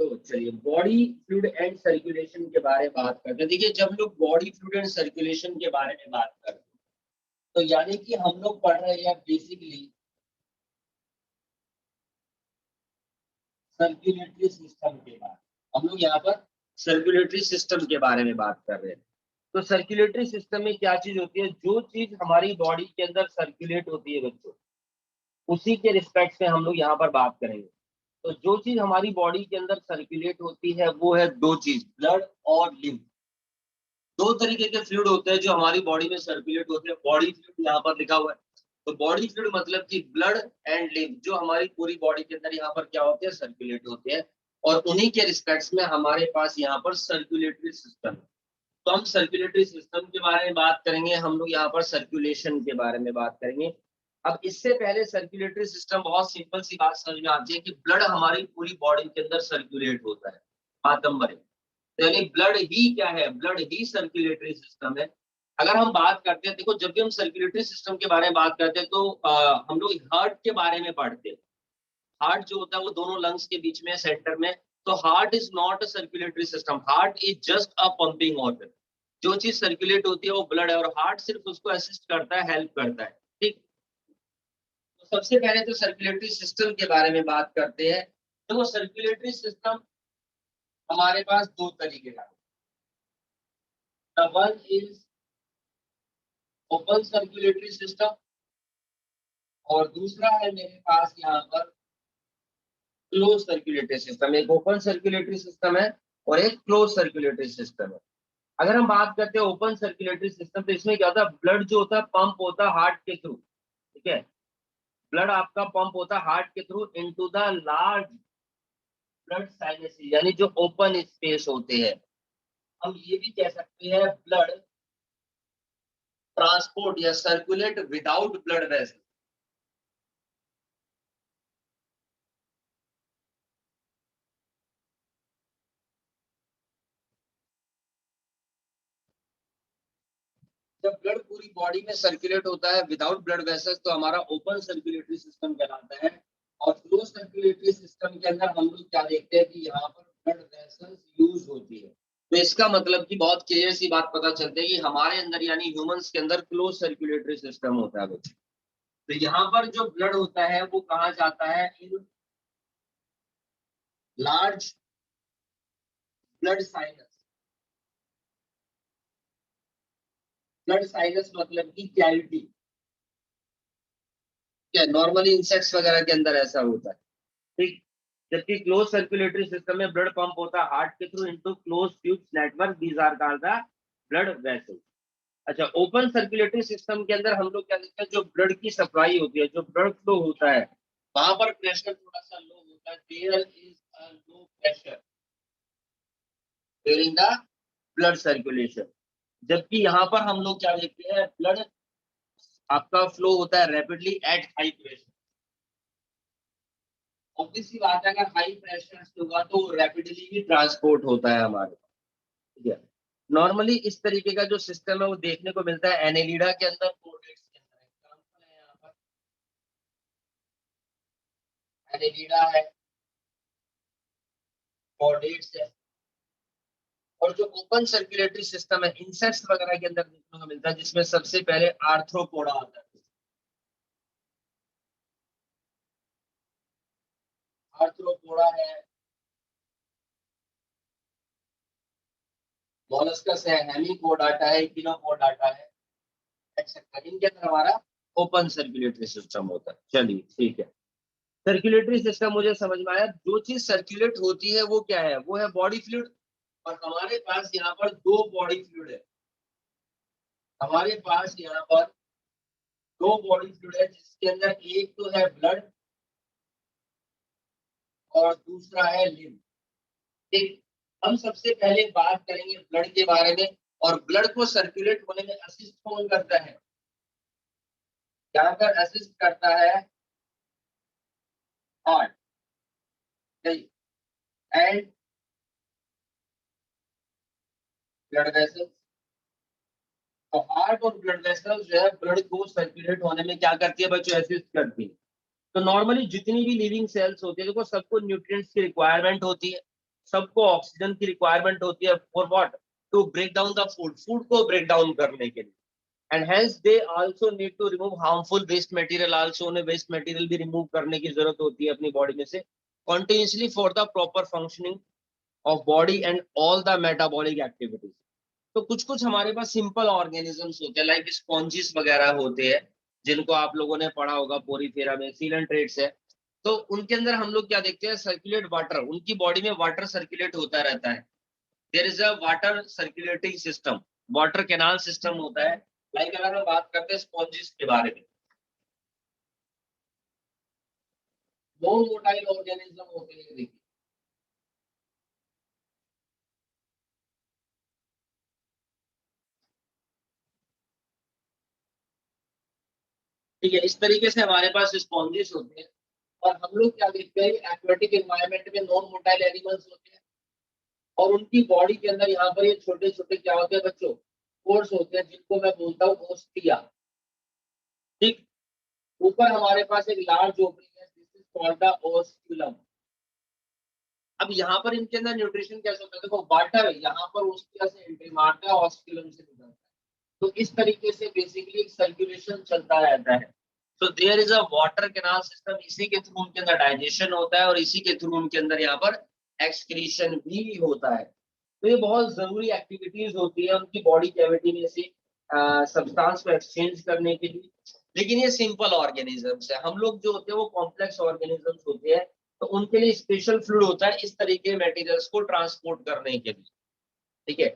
तो चलिए body fluid and circulation के बारे में बात करते हैं। देखिए जब लोग बॉडी फ्लूइड एंड सर्कुलेशन के बारे में बात करते हैं तो यानी कि हम लोग पढ़ रहे हैं बेसिकली सर्कुलेटरी सिस्टम के बारे में। हम लोग यहाँ पर सर्कुलेटरी सिस्टम के बारे में बात कर रहे हैं। तो सर्कुलेटरी सिस्टम में क्या चीज होती है? जो चीज हमारी बॉडी के अंदर सर्कुलेट होती है बच्चों, उसी के रिस्पेक्ट में हम लोग यहाँ पर बात करेंगे। तो जो चीज हमारी बॉडी के अंदर सर्कुलेट होती है वो है दो चीज, ब्लड और लिम्फ। दो तरीके के फ्लूइड होते हैं जो हमारी बॉडी में सर्कुलेट होते हैं। बॉडी फ्लूइड यहाँ पर लिखा हुआ है, तो बॉडी फ्लूइड मतलब कि ब्लड एंड लिम्फ जो हमारी पूरी बॉडी के अंदर यहाँ पर क्या होते हैं, सर्कुलेट होते हैं। और उन्हीं के रिस्पेक्ट में हमारे पास यहाँ पर सर्कुलेटरी सिस्टम है। तो हम सर्कुलेटरी सिस्टम के बारे में बात करेंगे, हम लोग यहाँ पर सर्कुलेशन के बारे में बात करेंगे। अब इससे पहले सर्कुलेटरी सिस्टम बहुत सिंपल सी बात समझ में आती है कि ब्लड हमारी पूरी बॉडी के अंदर सर्कुलेट होता है। बात नंबर एक, यानी ब्लड ही क्या है, ब्लड ही सर्कुलेटरी सिस्टम है। अगर हम बात करते हैं, देखो जब भी हम सर्कुलेटरी सिस्टम के बारे में बात करते हैं तो हम लोग हार्ट के बारे में पढ़ते हैं। हार्ट जो होता है वो दोनों लंग्स के बीच में, सेंटर में। तो heart is not a circulatory system, heart is just a pumping organ. जो चीज सर्कुलेट होती है वो ब्लड है और हार्ट सिर्फ उसको असिस्ट करता है, हेल्प करता है। ठीक, तो सबसे पहले तो सर्कुलेटरी सिस्टम के बारे में बात करते हैं। तो वो सर्कुलेटरी सिस्टम हमारे पास दो तरीके का है। One is open circulatory system और दूसरा है मेरे पास यहाँ पर क्लोज सर्कुलेटरी सिस्टम। एक ओपन सर्कुलेटरी सिस्टम है और एक क्लोज सर्कुलेटरी सिस्टम है। अगर हम बात करते हैं ओपन सर्कुलेटरी सिस्टम, तो इसमें क्या होता है, ब्लड जो होता है पंप होता है हार्ट के थ्रू। ठीक है, ब्लड आपका पंप होता है हार्ट के through into the large blood sinus, यानी जो ओपन स्पेस होते हैं। हम ये भी कह सकते हैं ब्लड ट्रांसपोर्ट या सर्कुलेट विदाउट ब्लड वेसल। जब ब्लड पूरी बॉडी में सर्कुलेट होता है विदाउट ब्लड वेसल्स तो हमारा ओपन सर्कुलेटरी सिस्टम कहलाता है। और क्लोज सर्कुलेटरी सिस्टम के अंदर हम लोग क्या देखते हैं कि यहाँ पर ब्लड वेसल्स यूज होती है। तो इसका मतलब कि बहुत क्लियर सी बात पता चलती है कि हमारे अंदर यानी ह्यूमंस के अंदर क्लोज सर्कुलेटरी सिस्टम होता है बच्चे। तो यहाँ पर जो ब्लड होता है वो कहाँ जाता है, in large blood sinus. Blood sinus मतलब की कैविटी, क्या नॉर्मली इंसेक्ट्स वगैरह के अंदर ऐसा होता है। ठीक, जबकि क्लोज सर्कुलेटरी सिस्टम में ब्लड पंप होता है हार्ट के through into close tubes network, these are called the blood vessels. अच्छा, ओपन सर्कुलेटरी सिस्टम के अंदर हम लोग क्या देखते हैं, जो ब्लड की सप्लाई होती है, जो ब्लड फ्लो होता है, वहां पर प्रेशर थोड़ा सा लो होता है। There is a low pressure during the blood circulation. जबकि यहाँ पर हम लोग क्या देखते हैं, ब्लड आपका फ्लो होता है rapidly at high pressure. Obvious सी बात है, अगर हाई प्रेशर होगा तो रैपिडली भी ट्रांसपोर्ट होता है हमारे पास। ठीक है, नॉर्मली इस तरीके का जो सिस्टम है वो देखने को मिलता है एनेलिडा के अंदर, कोर्डेट्स के अंदर। एग्जांपल है यहाँ पर एनेलिडा है, कोर्डेट्स है। और जो ओपन सर्कुलेटरी सिस्टम है इंसेक्ट्स वगैरह के अंदर देखने को मिलता है, जिसमें सबसे पहले आर्थ्रोपोडा आता है। आर्थ्रोपोडा है, मोलस्कस है, हेमिकोडाटा है, किनोपोडाटा है, एक्सेट्रा। इनके अंदर हमारा ओपन सर्कुलेटरी सिस्टम होता है। चलिए ठीक है, सर्कुलेटरी सिस्टम मुझे समझ में आया। जो चीज सर्कुलेट होती है वो क्या है, वो है बॉडी फ्लूइड। और हमारे पास यहाँ पर दो बॉडी फ्लूइड है। हमारे पास यहाँ पर दो बॉडी फ्लूइड है, जिसके अंदर एक तो है ब्लड और दूसरा है लिम्फ। ठीक, हम सबसे पहले बात करेंगे ब्लड के बारे में। और ब्लड को सर्कुलेट होने में असिस्ट कौन करता है, यहाँ पर असिस्ट करता है हार्ट एंड ब्लड वेसल्स। तो हार्ट और ब्लड वेसल्स जो है ब्लड को सर्कुलेट होने में क्या करती है बच्चों, असिस्ट करती है। तो नॉर्मली जितनी भी लिविंग सेल्स होती है, देखो सबको न्यूट्रिएंट्स की रिक्वायरमेंट होती है। सबको ऑक्सीजन की रिक्वायरमेंट होती है for what, to break down the food, food को ब्रेक डाउन करने के लिए, and hence they also need to remove harmful waste material also, उन्हें वेस्ट मटेरियल भी रिमूव करने की जरूरत होती है अपनी बॉडी में से continuously for the proper functioning of body and all the metabolic activities. तो कुछ कुछ हमारे पास सिंपल ऑर्गेनिजम्स होते हैं लाइक स्पॉन्जिस वगैरह होते हैं, जिनको आप लोगों ने पढ़ा होगा पोरीफेरा में, सीलेंट्रेट्स है। तो उनके अंदर हम लोग क्या देखते हैं, सर्कुलेट वाटर, उनकी बॉडी में वाटर सर्कुलेट होता रहता है। There is a water circulating system, water canal system होता है। लाइक अगर हम बात करते हैं स्पॉन्जिस के बारे में, नॉन मोटाइल ऑर्गेनिज्म होते हैं, देखिए ठीक है, इस तरीके से हमारे पास स्पॉन्जिस होते हैं। और हम लोग क्या देखते हैं, एक्वेटिक एनवायरनमेंट में नॉन मोटाइल एनिमल्स होते हैं, और उनकी बॉडी के अंदर यहाँ पर ये छोटे छोटे क्या होते हैं बच्चों, पोर्स होते हैं, जिनको मैं बोलता हूँ ओस्टिया। ठीक, ऊपर हमारे पास एक लार्ज ओपनिंग है, दिस इज कॉल्ड द ओस्क्यूलम। अब यहाँ पर इनके अंदर न्यूट्रिशन कैसे होता है, देखो वाटर यहाँ पर ओस्टिया से एंट्री मारता है, ऑस्क्यूलम से निकलता है। तो इस तरीके से बेसिकली सर्कुलेशन चलता रहता है। So there is a water canal system, इसी के थ्रू उनके अंदर डाइजेशन होता है और इसी के थ्रू उनके अंदर यहाँ पर एक्सक्रीशन भी होता है। तो ये बहुत जरूरी एक्टिविटीज होती है उनकी बॉडी कैविटी में से सब्सटेंस को एक्सचेंज करने के लिए। लेकिन ये सिंपल ऑर्गेनिजम्स है, हम लोग जो होते हैं वो कॉम्प्लेक्स ऑर्गेनिजम्स होते हैं, तो उनके लिए स्पेशल फ्लूइड होता है इस तरीके के मटेरियल्स को ट्रांसपोर्ट करने के लिए। ठीक है,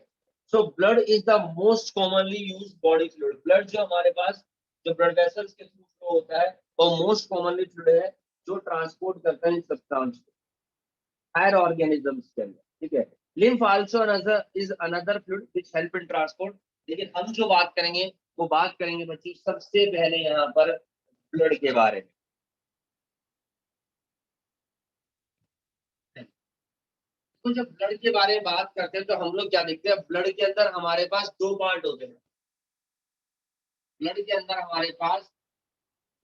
so blood is the most commonly used body fluid. Blood जो हमारे पास जो ब्लड वेसल्स के थ्रू फ्लो होता है वो मोस्ट कॉमनली फ्लूइड है जो ट्रांसपोर्ट करता है इन सब्सटेंस को हायर ऑर्गेनिजम्स के अंदर। ठीक है, lymph also is another fluid which help in transport। लेकिन हम जो बात करेंगे वो बात करेंगे बच्चों सबसे पहले यहाँ पर ब्लड के बारे में। तो जब ब्लड के बारे में बात करते हैं तो हम लोग क्या देखते हैं, ब्लड के अंदर हमारे पास दो पार्ट होते हैं। ब्लड के अंदर हमारे पास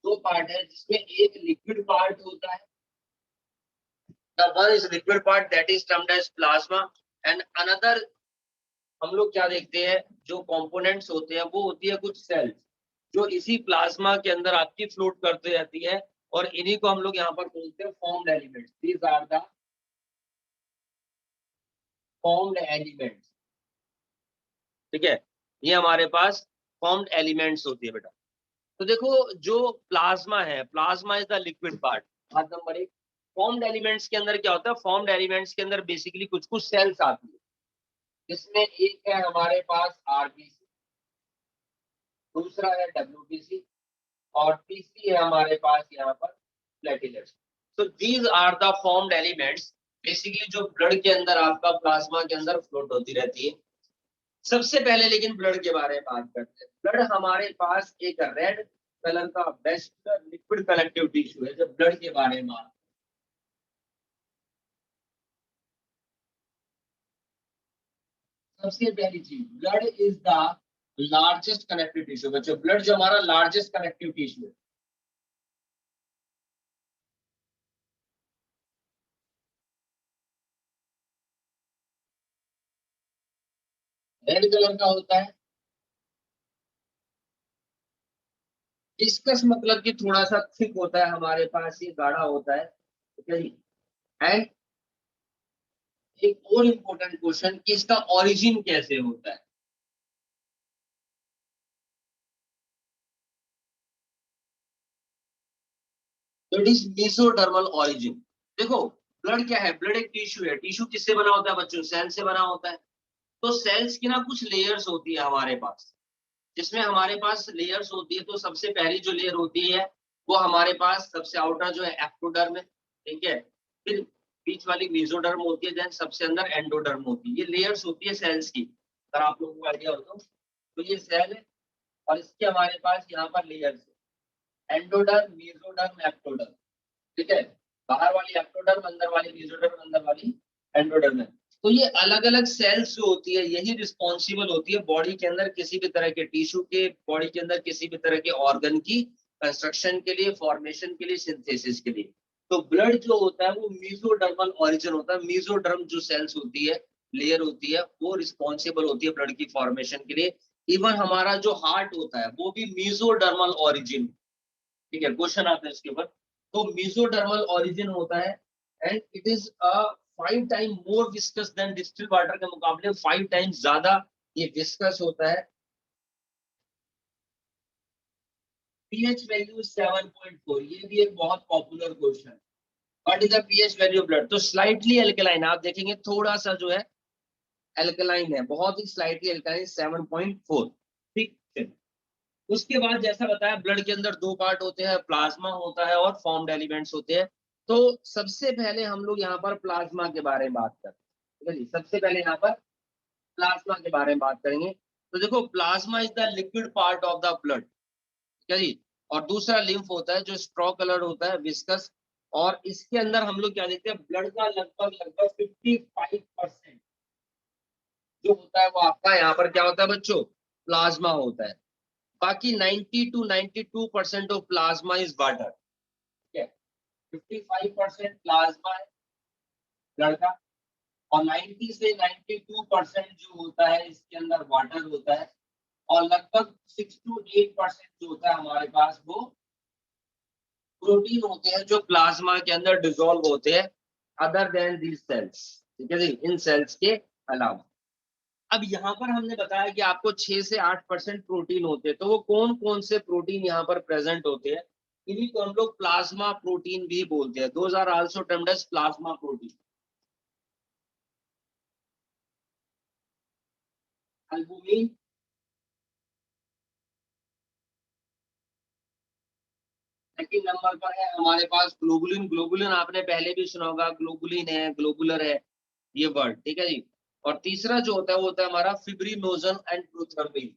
दो पार्ट है, जिसमें एक लिक्विड पार्ट होता है, the one is liquid part that is termed as plasma, and another हम लोग क्या देखते हैं, जो कंपोनेंट्स होते हैं वो होती है कुछ सेल्स जो इसी प्लाज्मा के अंदर आपकी फ्लोट करती रहती है, और इन्हीं को हम लोग यहाँ पर बोलते हैं formed elements. These are the formed elements. ठीक है, ये हमारे पास फॉर्म्ड एलिमेंट्स होती है बेटा। तो देखो जो प्लाज्मा है, plasma is the liquid part, बात नंबर एक। फॉर्म्ड एलिमेंट्स के अंदर क्या होता है, फॉर्म्ड एलिमेंट्स के अंदर बेसिकली कुछ कुछ सेल्स आती है, जिसमें एक है हमारे पास आरबीसी, दूसरा है डब्ल्यूबीसी, और तीसरी है हमारे पास यहाँ पर प्लेटलेट्स। तो these are the formed elements basically जो ब्लड के अंदर आपका प्लाज्मा के अंदर फ्लोट होती रहती है। सबसे पहले लेकिन ब्लड के बारे में बात करते हैं। ब्लड हमारे पास एक रेड कलर का बेस्ट लिक्विड कलेक्टिव टिश्यू है। जब ब्लड के बारे में बात, सबसे पहली चीज, blood is the largest connective tissue. बच्चों ब्लड जो हमारा लार्जेस्ट कनेक्टिव टिश्यू है, रेड कलर का होता है। डिस्कस मतलब कि थोड़ा सा थिक होता है हमारे पास, ये गाढ़ा होता है। ठीक है जी। एंड एक और इम्पोर्टेंट क्वेश्चन कि इसका ओरिजिन कैसे होता है। तो इट इज मेसोडर्मल ओरिजिन। देखो ब्लड क्या है, ब्लड एक टिश्यू है। टिश्यू किससे बना होता है बच्चों, सेल से बना होता है। तो सेल्स की ना कुछ लेयर्स होती है हमारे पास, जिसमें हमारे पास लेयर्स होती है। तो सबसे पहली जो लेयर होती है वो हमारे पास सबसे आउटर जो है एक्टोडर्म है। ठीक है, फिर बीच वाली मेसोडर्म होती है, देन सबसे अंदर एंडोडर्म होती है। ये लेयर्स होती है सेल्स की, अगर आप लोगों को आइडिया हो तो ये सेल है, और इसके हमारे पास यहाँ पर लेयर्स है, एंडोडर्म, मेसोडर्म, एक्टोडर्म। ठीक है, बाहर वाली एक्टोडर्म, अंदर वाली मेसोडर्म, अंदर वाली एंडोडर्म है। तो ये अलग अलग सेल्स जो होती है यही रिस्पॉन्सिबल होती है बॉडी के अंदर किसी भी तरह के टिश्यू के, बॉडी के अंदर किसी भी तरह के ऑर्गन की कंस्ट्रक्शन के लिए, फॉर्मेशन के लिए, सिंथेसिस के लिए। तो ब्लड जो होता है वो मीजोडर्मल ओरिजिन होता है। मीजोडर्म जो सेल्स होती है, लेयर होती है, वो रिस्पॉन्सिबल होती है ब्लड की फॉर्मेशन के लिए। इवन हमारा जो हार्ट होता है वो भी मीजोडर्मल ओरिजिन, ठीक है, क्वेश्चन आता है इसके ऊपर। तो मीजोडर्मल ओरिजिन होता है and it is a 5 time more viscous than distil water के मुकाबले 5 टाइम्स ज्यादा ये विस्कस होता है। पीएच वैल्यू 7.4, ये भी एक बहुत popular question. What is the pH value of blood? तो स्लाइटली अल्कलाइन, आप देखेंगे थोड़ा सा जो है अल्कलाइन है, बहुत ही स्लाइटली अल्कलाइन, 7.4। ठीक है। उसके बाद जैसा बताया ब्लड के अंदर दो पार्ट होते हैं, प्लाज्मा होता है और फॉर्म्ड एलिमेंट्स होते हैं। तो सबसे पहले हम लोग यहाँ पर प्लाज्मा के बारे में बात करते हैं, ठीक है जी। सबसे पहले यहाँ पर प्लाज्मा के बारे में बात करेंगे। तो देखो, plasma is the liquid part of the blood, ठीक है जी। और दूसरा लिम्फ होता है जो स्ट्रॉ कलर होता है, विस्कस। और इसके अंदर हम लोग क्या देखते हैं, ब्लड का लगभग लगभग 55% जो होता है वो आपका यहाँ पर क्या होता है बच्चों, प्लाज्मा होता है। बाकी 90 to 92% of plasma is water, ठीक है। 55% प्लाज्मा है ब्लड का, और 90 से 92% जो होता है इसके अंदर वाटर होता है। और लगभग 6 to 8% जो होता है हमारे पास वो प्रोटीन होते हैं जो प्लाज्मा के अंदर डिसॉल्व होते हैं, अदर देन दीज सेल्स, ठीक है जी, इन सेल्स के अलावा। अब यहाँ पर हमने बताया कि आपको 6 से 8% प्रोटीन होते हैं। तो वो कौन कौन से प्रोटीन यहाँ पर प्रेजेंट होते हैं? इन्हीं को हम लोग प्लाज्मा प्रोटीन भी बोलते हैं। Those are also termed as plasma protein. Albumin, second number पर है हमारे पास ग्लोबुलिन। ग्लोबुलिन आपने पहले भी सुना होगा, ग्लोबुलिन है, ग्लोबुलर है, ये वर्ड, ठीक है जी। और तीसरा जो होता है वो होता है हमारा fibrinogen and prothrombin.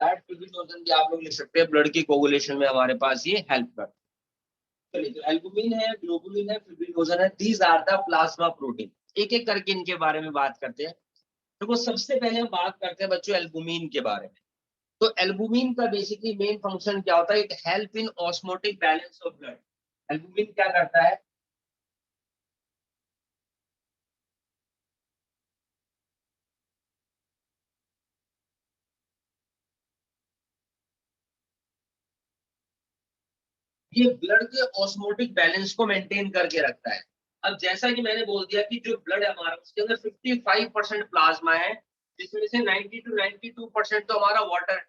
That fibrinogen भी आप लोग लिख सकते हैं, ब्लड की कोगुलेशन में हमारे पास ये हेल्प करता है। चलिए, तो एल्बुमिन है, ग्लोबुलिन है, फिब्रिनोजन है, these are the plasma protein. एक एक करके इनके बारे में बात करते हैं। देखो, सबसे पहले हम बात करते हैं बच्चों एल्बुमिन के बारे में। तो एल्बुमिन का बेसिकली मेन फंक्शन क्या होता है? It help in osmotic balance of blood. Albumin क्या करता है? ये ब्लड के ऑस्मोटिक बैलेंस को मेंटेन करके रखता है। अब जैसा कि मैंने बोल दिया कि जो ब्लड है हमारा उसके अंदर 55% प्लाज्मा है, जिसमें से 90 to 92% तो हमारा वाटर है।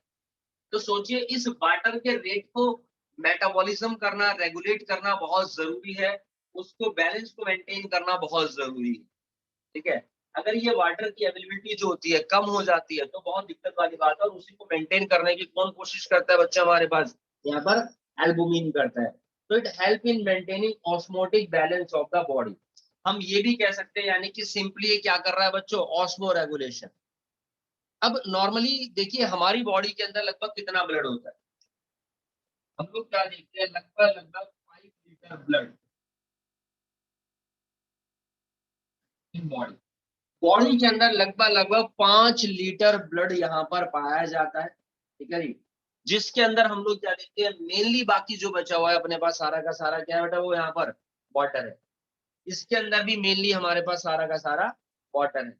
तो सोचिए, इस वाटर के रेट को मेटाबॉलिज्म करना, रेगुलेट करना बहुत जरूरी है। उसको बैलेंस को मेंटेन करना बहुत जरूरी है, ठीक है। अगर ये वाटर की अवेलेबिलिटी जो होती है कम हो जाती है तो बहुत दिक्कत वाली बात है। और उसी को मेंटेन करने की कौन कोशिश करता है बच्चा हमारे पास? यहाँ पर एल्बुमिन करता है। तो it help in maintaining osmotic balance of the body. हम ये भी कह सकते हैं, यानी कि सिंपली ये क्या कर रहा है बच्चों, ऑस्मो रेगुलेशन। अब नॉर्मली देखिए हमारी बॉडी के अंदर लगभग कितना ब्लड होता है? हम लोग क्या देखते हैं, लगभग लगभग 5 litre blood in body. Body के अंदर लगभग लगभग 5 लीटर ब्लड यहाँ पर पाया जाता है, ठीक है जी। जिसके अंदर हम लोग क्या देखते हैं, मेनली बाकी जो बचा हुआ है अपने पास सारा का सारा क्या है बेटा, वो यहाँ पर वाटर है। इसके अंदर भी मेनली हमारे पास सारा का सारा वाटर है।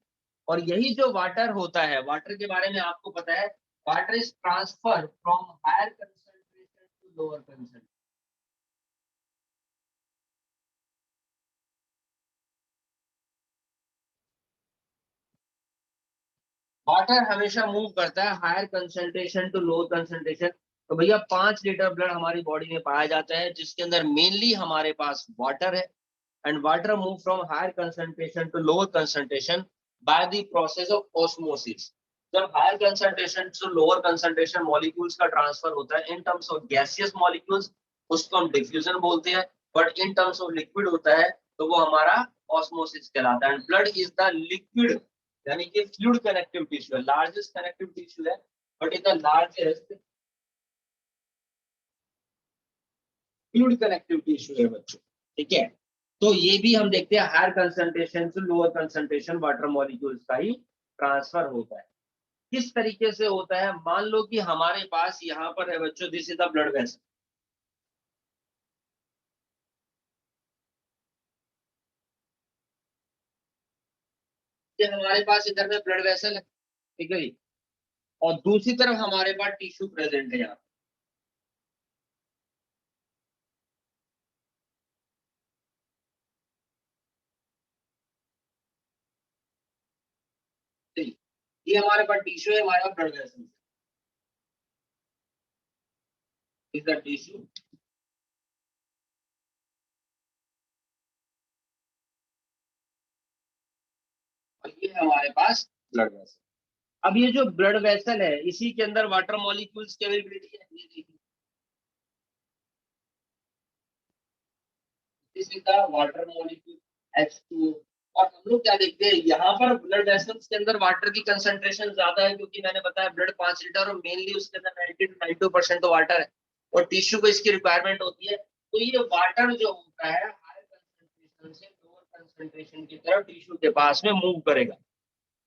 और यही जो वाटर होता है, वाटर के बारे में आपको पता है, water is transfer from higher concentration to lower concentration. Water हमेशा मूव करता है higher concentration to lower concentration. तो भैया 5 लीटर ब्लड हमारी बॉडी में पाया जाता है, जिसके अंदर मेनली हमारे पास वाटर है। And water move from higher concentration to lower concentration by the process of osmosis. जब higher concentration to lower concentration molecules का ट्रांसफर होता है in terms of gaseous molecules, उसको हम डिफ्यूजन बोलते हैं। But in terms of liquid होता है तो वो हमारा ऑस्मोसिस कहलाता है। And blood is the liquid, यानी कि फ्लूइड कनेक्टिव टिश्यू है, लार्जेस्ट कनेक्टिव टिश्यू है, but is the largest fluid connective tissue है बच्चों, ठीक है। तो ये भी हम देखते हैं हायर कंसंट्रेशन से लोअर कंसंट्रेशन वाटर मॉलिक्यूल्स का ही ट्रांसफर होता है। किस तरीके से होता है, मान लो कि हमारे पास यहाँ पर है बच्चों, this is the blood vessel. ये हमारे पास इधर में ब्लड वेसल है, ठीक है जी, और दूसरी तरफ हमारे पास टिश्यू प्रेजेंट है यहाँ। ठीक, ये हमारे पास टिश्यू है, हमारे पास blood vessel, is the tissue. और ये है हमारे पास ब्लड वेसल। अब ये जो ब्लड वेसल है, इसी के अंदर वाटर मॉलिक्यूल्स की अवेलेबिलिटी है, ये देखिए, this is the water molecule H2O। और हम लोग क्या देखते हैं, यहाँ पर ब्लड वेसल्स के अंदर वाटर की कंसंट्रेशन ज्यादा है, क्योंकि मैंने बताया ब्लड 5 लीटर और मेनली उसके अंदर 90 to 92% तो वाटर है, और टिश्यू को इसकी रिक्वायरमेंट होती है। तो ये वाटर जो होता है हाई कंसंट्रेशन से लोअर कंसंट्रेशन की तरफ टिश्यू के पास में मूव करेगा,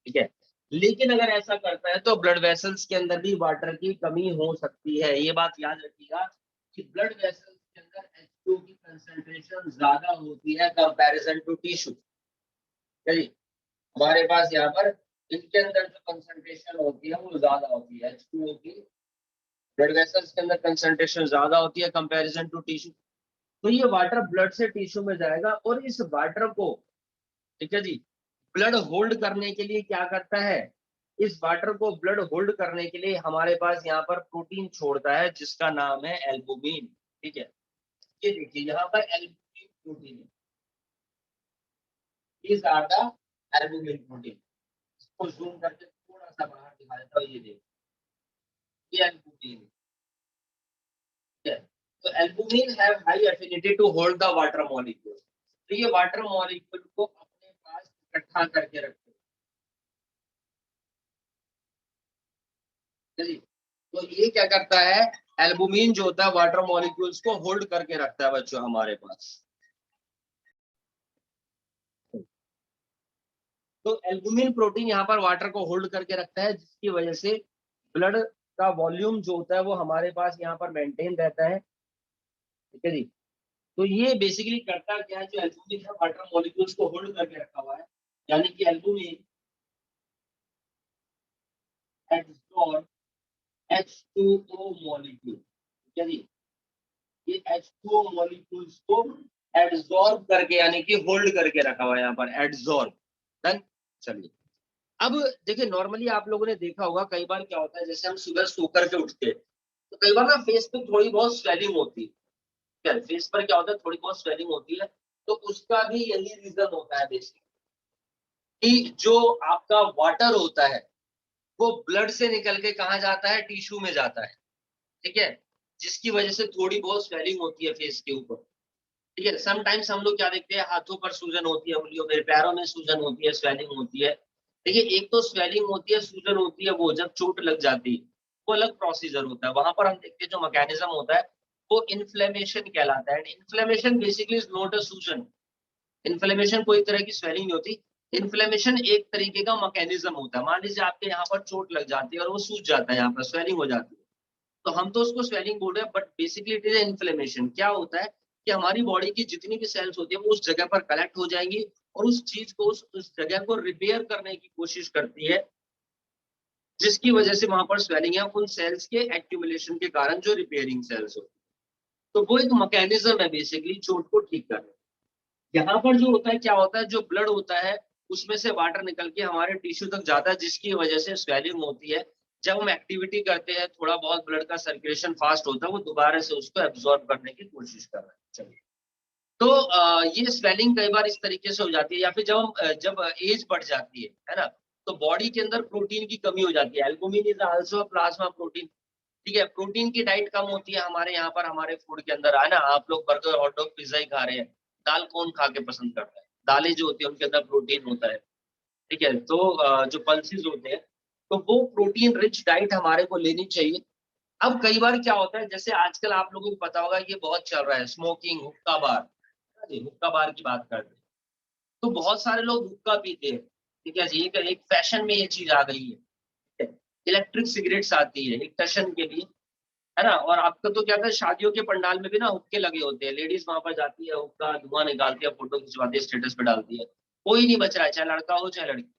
ठीक है। लेकिन अगर ऐसा करता है तो ब्लड वेसल्स के अंदर भी वाटर की कमी हो सकती है, ये बात याद रखिएगा कि ब्लड वेसल्स के अंदर H2 की कंसंट्रेशन ज्यादा होती है कंपैरिजन टू टिश्यू। चलिए, हमारे पास यहाँ पर इनके अंदर जो कंसंट्रेशन होती है वो ज्यादा होती है, H2O की ब्लड वेसल्स के अंदर कंसंट्रेशन ज्यादा होती है कंपैरिजन टू टिश्यू। तो ये वाटर ब्लड से टिश्यू में जाएगा, और इस वाटर को, ठीक है जी, ब्लड होल्ड करने के लिए क्या करता है, इस वाटर को ब्लड होल्ड करने के लिए हमारे पास यहाँ पर प्रोटीन छोड़ता है जिसका नाम है एल्बुमिन, ठीक है। ये देखिए यहाँ पर albumin protein, these are the albumin protein। इसको जूम करके थोड़ा सा बाहर दिखा देता हूँ, ये देखिए, ये एल्बुमिन है। तो albumin have high affinity to hold the water molecule. तो ये वाटर मॉलिक्यूल को अपने पास इकट्ठा करके रखते हैं जी। तो ये क्या करता है, एल्बुमिन जो होता है वाटर मॉलिक्यूल्स को होल्ड करके रखता है बच्चों हमारे पास। तो एल्बुमिन प्रोटीन यहाँ पर वाटर को होल्ड करके रखता है, जिसकी वजह से ब्लड का वॉल्यूम जो होता है वो हमारे पास यहाँ पर मेंटेन रहता है, ठीक है जी। तो ये बेसिकली करता क्या है, जो एल्बुमिन है वाटर मॉलिक्यूल्स को होल्ड करके रखा हुआ है, यानी कि एल्बुमिन एब्सॉर्ब H2O मॉलिक्यूल, ठीक है जी, ये H2O मॉलिक्यूल्स को एब्सॉर्ब करके यानी कि होल्ड करके रखा हुआ है यहाँ पर, एब्सॉर्ब। डन। चलिए, अब देखिए, नॉर्मली आप लोगों ने देखा होगा कई बार क्या होता है, जैसे हम सुबह सो करके उठते हैं तो कई बार ना फेस पे थोड़ी बहुत स्वेलिंग होती है, फेस पर क्या होता है, थोड़ी बहुत स्वेलिंग होती है। तो उसका भी यही रीजन होता है बेसिकली, कि जो आपका वाटर होता है वो ब्लड से निकल के कहाँ जाता है, टिश्यू में जाता है, ठीक है, जिसकी वजह से थोड़ी बहुत स्वेलिंग होती है फेस के ऊपर, ठीक है। समटाइम्स हम लोग क्या देखते हैं, हाथों पर सूजन होती है, उंगलियों में, पैरों में सूजन होती है, स्वेलिंग होती है। देखिए, एक तो स्वेलिंग होती है, सूजन होती है, वो जब चोट लग जाती है वो अलग प्रोसीजर होता है, वहां पर हम देखते हैं जो मैकेनिज्म होता है वो इन्फ्लेमेशन कहलाता है। Inflammation basically is not a सूजन, इन्फ्लेमेशन कोई तरह की स्वेलिंग नहीं होती। इन्फ्लेमेशन एक तरीके का मैकेनिज्म होता है, मान लीजिए आपके यहाँ पर चोट लग जाती है और वो सूज जाता है, यहाँ पर स्वेलिंग हो जाती है, तो हम तो उसको स्वेलिंग बोल रहे हैं, but basically it is inflammation. क्या होता है कि हमारी बॉडी की जितनी भी सेल्स होती है वो उस जगह पर कलेक्ट हो जाएंगी, और उस चीज को, उस जगह को रिपेयर करने की कोशिश करती है, जिसकी वजह से वहां पर स्वेलिंग है उन सेल्स के एक्यूमुलेशन के कारण, जो रिपेयरिंग सेल्स हो। तो वो एक मैकेनिज्म है बेसिकली चोट को ठीक करने। यहाँ पर जो होता है, क्या होता है, जो ब्लड होता है उसमें से वाटर निकल के हमारे टिश्यू तक जाता है, जिसकी वजह से स्वेलिंग होती है। जब हम एक्टिविटी करते हैं, थोड़ा बहुत ब्लड का सर्कुलेशन फास्ट होता है, वो दोबारा से उसको एब्जॉर्ब करने की कोशिश कर रहा है। चलिए, तो ये स्वेलिंग कई बार इस तरीके से हो जाती है, या फिर जब एज बढ़ जाती है ना, तो बॉडी के अंदर प्रोटीन की कमी हो जाती है। Albumin is also plasma protein, ठीक है। प्रोटीन की डाइट कम होती है हमारे यहाँ पर, हमारे फूड के अंदर, है ना। आप लोग बर्गर, हॉट डॉग, पिज्जा ही खा रहे हैं, दाल कौन खा के पसंद करता है, दालें जो होती है उनके अंदर प्रोटीन होता है, ठीक है। तो जो पल्सेस होते हैं, तो वो प्रोटीन रिच डाइट हमारे को लेनी चाहिए। अब कई बार क्या होता है, जैसे आजकल आप लोगों को पता होगा ये बहुत चल रहा है, स्मोकिंग, हुक्का बार, हुक्का बार की बात करते हैं, तो बहुत सारे लोग हुक्का पीते हैं, ठीक है जी, एक एक फैशन में ये चीज आ गई है, ठीक है? इलेक्ट्रिक सिगरेट्स आती है एक टशन के लिए, है ना। और आपका तो क्या था, शादियों के पंडाल में भी ना हुक्के लगे होते हैं, लेडीज वहां पर जाती है, हुक्का धुआं निकालती है, फोटो खिंचवाती है, स्टेटस पे डालती है, कोई नहीं बच रहा है, चाहे लड़का हो चाहे लड़की।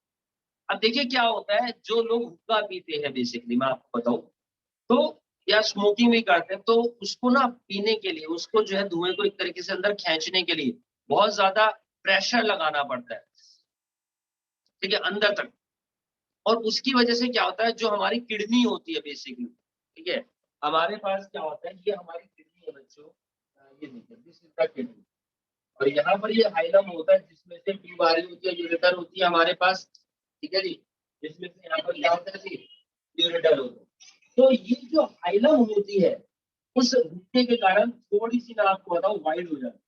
अब देखिए क्या होता है, जो लोग हुक्का पीते हैं बेसिकली, मैं आपको बताऊं तो, या स्मोकिंग भी करते हैं, तो उसको ना पीने के लिए, उसको जो है धुएं को एक तरीके से अंदर खींचने के लिए बहुत ज्यादा प्रेशर लगाना पड़ता है, ठीक है, अंदर तक। और उसकी वजह से क्या होता है, जो हमारी किडनी होती है बेसिकली, ठीक है, हमारे पास क्या होता है, ये हमारी किडनी है बच्चों, ये देखिए दिस इज द किडनी। और यहाँ पर ये हाइलम होता है, जिसमें से बीमारी होती है, यूरेटर होती है हमारे पास, ठीक है जी, जिसमें से यहाँ पर क्या होता है जी, यूरेटर होता है। तो ये जो हाइलम होती है, उस हुक्के के कारण थोड़ी सी, मैं आपको बताऊं, वाइड हो जाती है।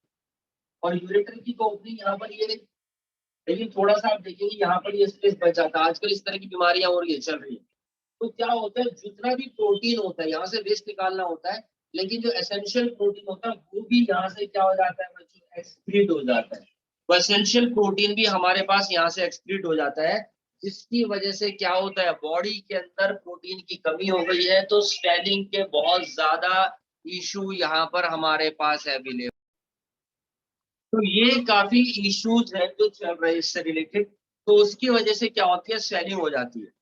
और यूरेटर की ओपनिंग यहाँ पर ये, लेकिन थोड़ा सा आप देखेंगे यहाँ पर ये स्पेस बच जाता है। आजकल इस तरह की बीमारियां हो रही है, चल रही है। तो क्या होता है, जितना भी प्रोटीन होता है यहाँ से वेस्ट निकालना होता है, लेकिन जो एसेंशियल प्रोटीन होता है वो भी यहाँ से क्या हो जाता है बच्चों, एक्सक्रीट हो जाता है। वो एसेंशियल प्रोटीन भी हमारे पास यहाँ से एक्सक्रीट हो जाता है, जिसकी वजह से क्या होता है, बॉडी के अंदर प्रोटीन की कमी हो गई है, तो स्वेलिंग के बहुत ज्यादा इशू यहाँ पर हमारे पास है अवेलेबल। तो ये काफी इश्यूज हैं जो चल रहे हैं इससे रिलेटेड। तो उसकी वजह से क्या होती है, स्वेलिंग हो जाती है,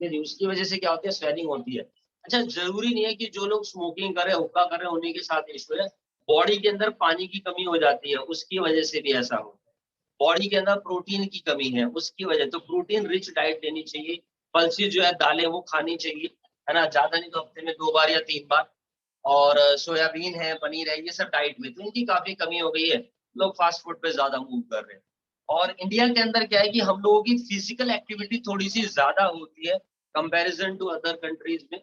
नहीं, उसकी वजह से क्या होती है, स्वेलिंग होती है। अच्छा, जरूरी नहीं है कि जो लोग स्मोकिंग कर रहे हैं, हुक्का कर रहे हैं, उन्हीं के साथ इशू है। बॉडी के अंदर पानी की कमी हो जाती है, उसकी वजह से भी ऐसा होता है। बॉडी के अंदर प्रोटीन की कमी है, उसकी वजह, तो प्रोटीन रिच डाइट लेनी चाहिए। पल्सेस जो है, दालें वो खानी चाहिए, है ना, ज्यादा नहीं तो हफ्ते में 2 बार या 3 बार। और सोयाबीन है, पनीर है, ये सब डाइट में, तो इनकी काफी कमी हो गई है। लोग फास्ट फूड पे ज्यादा मूव कर रहे हैं। और इंडिया के अंदर क्या है कि हम लोगों की फिजिकल एक्टिविटी थोड़ी सी ज्यादा होती है कंपैरिजन टू अदर कंट्रीज में।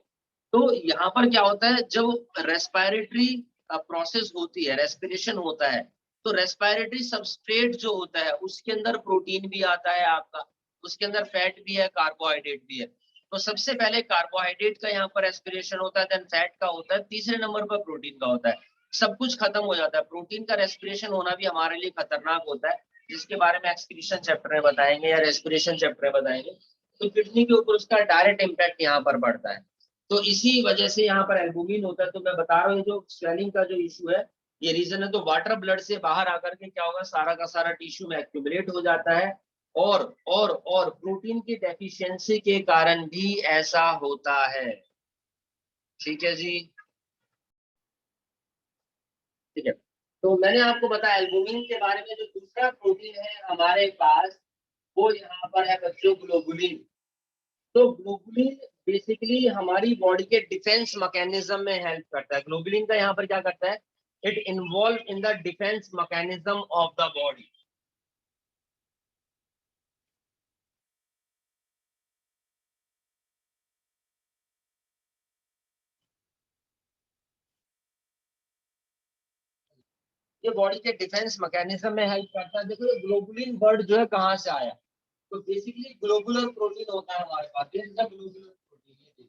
तो यहाँ पर क्या होता है, जब रेस्पिरेटरी प्रोसेस होती है, रेस्पिरेशन होता है, तो रेस्पिरेटरी सबस्ट्रेट जो होता है उसके अंदर प्रोटीन भी आता है आपका, उसके अंदर फैट भी है, कार्बोहाइड्रेट भी है। तो सबसे पहले कार्बोहाइड्रेट का यहाँ पर रेस्पिरेशन होता है, देन फैट का होता है, तीसरे नंबर पर प्रोटीन का होता है। सब कुछ खत्म हो जाता है, प्रोटीन का रेस्पिरेशन होना भी हमारे लिए खतरनाक होता है, जिसके बारे में एक्सक्रीशन चैप्टर में बताएंगे या रेस्पिरेशन चैप्टर में बताएंगे। तो किडनी के ऊपर उसका डायरेक्ट इम्पैक्ट यहाँ पर पड़ता है। तो इसी वजह से यहाँ पर एल्बुमिन होता है। तो मैं बता रहा हूँ, जो स्वेलिंग का जो इशू है, ये रीजन है। तो वाटर ब्लड से बाहर आकर के क्या होगा, सारा का सारा टिश्यू में एक्यूमुलेट हो जाता है। और प्रोटीन की डेफिशिएंसी के कारण भी ऐसा होता है, ठीक है जी, ठीक है। तो मैंने आपको बताया एल्बुमिन के बारे में। जो दूसरा प्रोटीन है हमारे पास, वो यहाँ पर है बच्चों, ग्लोबुलिन। तो ग्लोबुलिन बेसिकली हमारी बॉडी के डिफेंस मैकेनिज्म में हेल्प करता है। ग्लोबुलिन का यहाँ पर क्या करता है, it involve in the defence mechanism of the body. ये बॉडी के डिफेंस मैकेनिज्म में हेल्प करता है। देखो ये ग्लोबुलिन वर्ड जो है कहाँ से आया, तो बेसिकली ग्लोबुलर प्रोटीन होता है हमारे पास, this is the globular protein,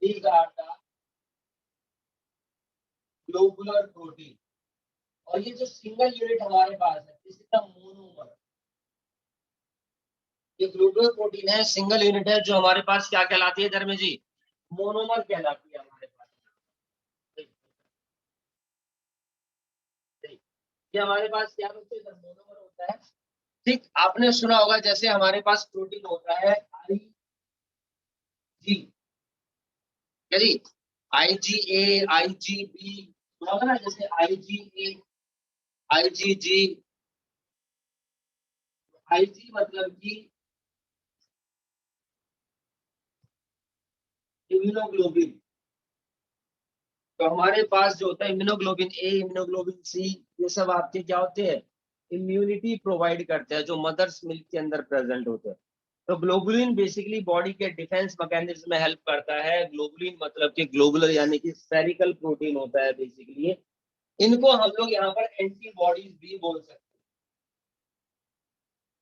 these are the globular protein. और ये जो सिंगल यूनिट हमारे पास है, दिस इज द मोनोमर। ये ग्लोबुलर प्रोटीन है, सिंगल यूनिट है, जो हमारे पास क्या कहलाती है धर्म जी, मोनोमर कहलाती है हमारे पास। ये हमारे पास क्या बच्चे, मोनोमर होता है। ठीक, आपने सुना होगा जैसे हमारे पास प्रोटीन होता है आई जी, क्या जी, आई जी ए, आई जी बी, सुना होगा ना, जैसे आई जी ए, आई जी जी। आई जी मतलब कि इम्यूनोग्लोबिन। तो हमारे पास जो होता है इम्यूनोग्लोबिन ए, इम्यूनोग्लोबिन सी, ये सब आपके क्या होते हैं, इम्यूनिटी प्रोवाइड करते हैं, जो मदर्स मिल्क के अंदर प्रेजेंट होते हैं। तो ग्लोबुलिन बेसिकली बॉडी के डिफेंस मैकेनिज्म में हेल्प करता है। ग्लोबुलिन मतलब कि ग्लोबुलर यानी कि स्फेरिकल प्रोटीन होता है बेसिकली। इनको हम लोग यहाँ पर एंटीबॉडीज भी बोल सकते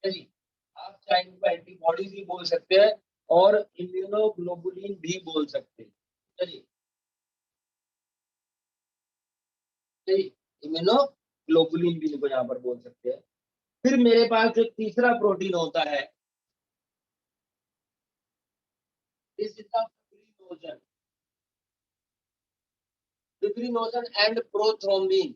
हैं जी। आप चाहे इनको एंटीबॉडीज भी बोल सकते हैं और इम्यूनोग्लोबुलिन भी बोल सकते हैं, चलिए, इम्यूनोग्लोबुलिन भी इनको यहाँ पर बोल सकते हैं। फिर मेरे पास जो तीसरा प्रोटीन होता है, This is the fibrinogen and prothrombin.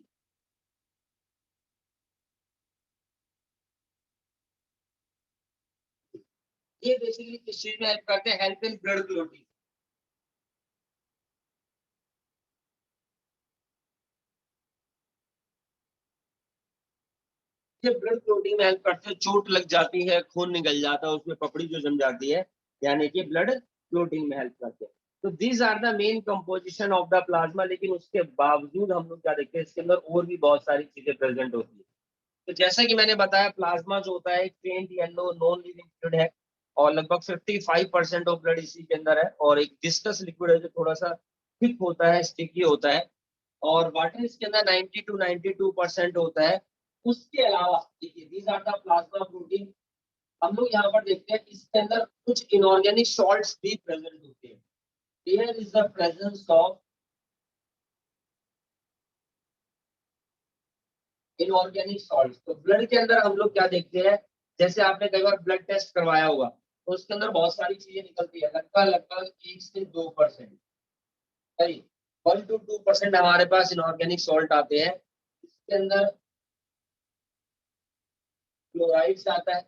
ये बेसिकली किस चीज में हेल्प करते हैं? Help in blood clotting. ये ब्लड क्लोटिंग में हेल्प करते हैं। चोट लग जाती है, खून निकल जाता है, उसमें पपड़ी जो जम जाती है, यानी कि ब्लड क्लोटिंग में हेल्प करते हैं। तो these are the main composition of the plasma. लेकिन उसके बावजूद हम लोग क्या देखते हैं, इसके अंदर और भी बहुत सारी चीजें प्रेजेंट होती है। तो जैसा कि मैंने बताया, प्लाज्मा जो होता है एक फेंट येलो नॉन लिविंग फ्लूइड है, और लगभग 55% ऑफ ब्लड इसी के अंदर है, और एक विस्कस लिक्विड है जो थोड़ा सा थिक होता है, स्टिकी होता है, और वाटर इसके अंदर 90 to 92% होता है। उसके अलावा देखिए, these are the plasma protein. हम लोग यहाँ पर देखते हैं इसके अंदर कुछ इनऑर्गेनिक सॉल्ट्स भी प्रेजेंट होते हैं। Here is the presence of inorganic salts. तो ब्लड के अंदर हम लोग क्या देखते हैं, जैसे आपने कई बार ब्लड टेस्ट करवाया होगा, तो उसके अंदर बहुत सारी चीजें निकलती है, लगभग लगभग 1 से 2%, सही, 1 to 2% हमारे पास इनऑर्गेनिक सॉल्ट आते हैं। इसके अंदर क्लोराइड्स आता है।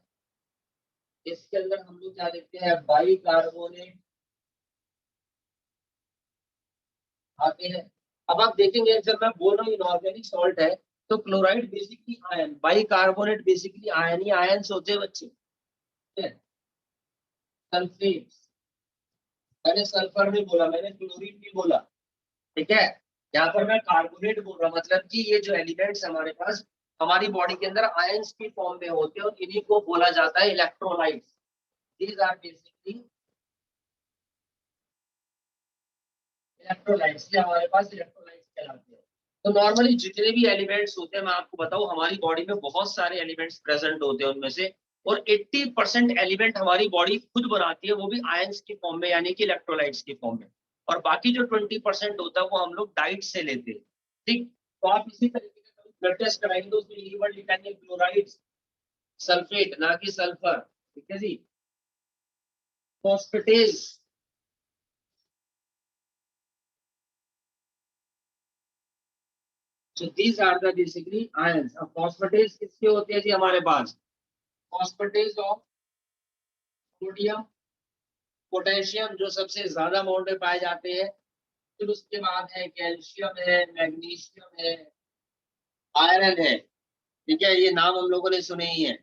इसके अंदर हम लोग क्या देखते हैं, बाई कार्बोनेट आते हैं। अब आप देखेंगे, जब मैं बोल रहा हूँ इनऑर्गेनिक सॉल्ट है, तो chloride basically ion, by carbonate basically ion he ions होते हैं बच्चे। सल्फेट, मैंने सल्फर नहीं बोला, मैंने क्लोरीन भी बोला, ठीक है। यहाँ पर मैं कार्बोनेट बोल रहा हूँ, मतलब कि ये जो एलिमेंट्स हमारे पास हमारी बॉडी के अंदर आयंस की फॉर्म में होते हैं, और इन्हीं को बोला जाता है electrolytes. These are basically electrolytes. ये हमारे पास इलेक्ट्रोलाइट्स कहलाते हैं। तो नॉर्मली जितने भी एलिमेंट्स होते हैं, मैं आपको बताऊं, हमारी बॉडी में बहुत सारे एलिमेंट्स प्रेजेंट होते हैं उनमें से, और 80% एलिमेंट हमारी बॉडी खुद बनाती है, वो भी आयंस की फॉर्म में, यानी कि इलेक्ट्रोलाइट्स की फॉर्म में। और बाकी जो 20% होता है वो हम लोग डाइट से लेते हैं, ठीक। तो आप इसी तरीके से ब्लड टेस्ट कराएंगे तो उसमें यही वर्ड लिखेंगे क्लोराइड्स, सल्फेट ना कि सल्फर, ठीक है जी। Phosphates, so these are the basically ions। अब फॉस्फेटेज किसके होते हैं जी हमारे पास? फॉस्फेटेज ऑफ सोडियम, पोटेशियम जो सबसे ज्यादा अमाउंट में पाए जाते हैं। फिर उसके बाद है कैल्शियम है, मैग्नीशियम है, आयरन है, ठीक है। ये नाम हम लोगों ने सुने ही है।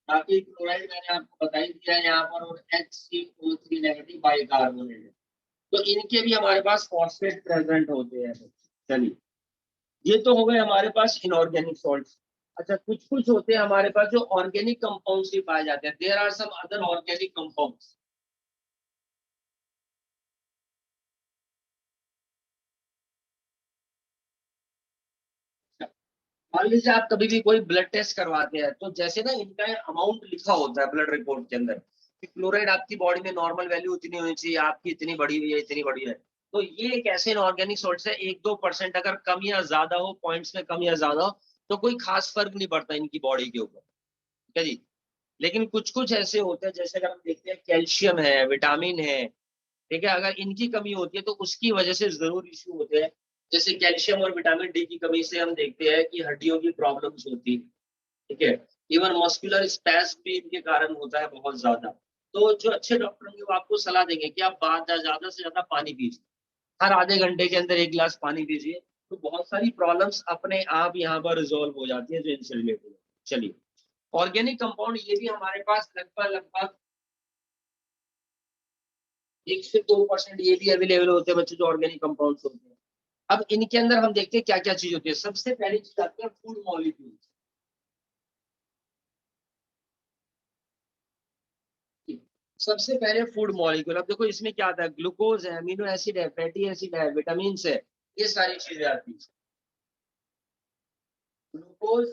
बाकी क्लोराइड मैंने आपको बता ही दिया है यहाँ पर, और HCO3 नेगेटिव बाइकार्बोनेट है। तो इनके भी हमारे पास फॉस्फेट प्रेजेंट होते हैं। चलिए, ये तो हो गए हमारे पास इनऑर्गेनिक सॉल्ट्स। अच्छा, कुछ कुछ होते हैं हमारे पास जो ऑर्गेनिक कंपाउंड्स भी पाए जाते हैं। There are some other organic compounds. मान लीजिए आप कभी भी कोई ब्लड टेस्ट करवाते हैं, तो जैसे ना इनका अमाउंट लिखा होता है ब्लड रिपोर्ट के अंदर कि क्लोराइड आपकी बॉडी में नॉर्मल वैल्यू इतनी होनी चाहिए, आपकी इतनी बड़ी हुई है, इतनी बड़ी है। तो ये एक ऐसे इनऑर्गेनिक सोर्स है, 1-2% अगर कम या ज्यादा हो, पॉइंट्स में कम या ज्यादा हो, तो कोई खास फर्क नहीं पड़ता इनकी बॉडी के ऊपर, ठीक है जी। लेकिन कुछ कुछ ऐसे होते हैं, जैसे अगर हम देखते हैं कैल्शियम है, विटामिन है, ठीक है, अगर इनकी कमी होती है तो उसकी वजह से जरूर इश्यू होते हैं। जैसे कैल्शियम और विटामिन डी की कमी से हम देखते हैं कि हड्डियों की प्रॉब्लम्स होती है, ठीक है। इवन मस्कुलर स्पैस भी इनके कारण होता है बहुत ज्यादा। तो जो अच्छे डॉक्टर होंगे वो आपको सलाह देंगे कि आप ज्यादा से ज्यादा पानी पीजिए, हर आधे घंटे के अंदर 1 गिलास पानी पीजिए। तो बहुत सारी प्रॉब्लम्स अपने आप यहाँ पर रिजोल्व हो जाती है जो इनसे रिलेटेड है। चलिए, ऑर्गेनिक कंपाउंड ये भी हमारे पास लगभग लगभग 1 से 2% ये भी अवेलेबल होते हैं बच्चे, जो ऑर्गेनिक कंपाउंड्स होते हैं। अब इनके अंदर हम देखते हैं क्या क्या चीज होती है। सबसे पहली चीज आती है फूड मॉलिक्यूल्स। सबसे पहले फूड मॉलिक्यूल। अब देखो इसमें क्या आता है, ग्लूकोज है, अमीनो एसिड है, फैटी एसिड है, विटामिन है, ये सारी चीजें आती है। Glucose,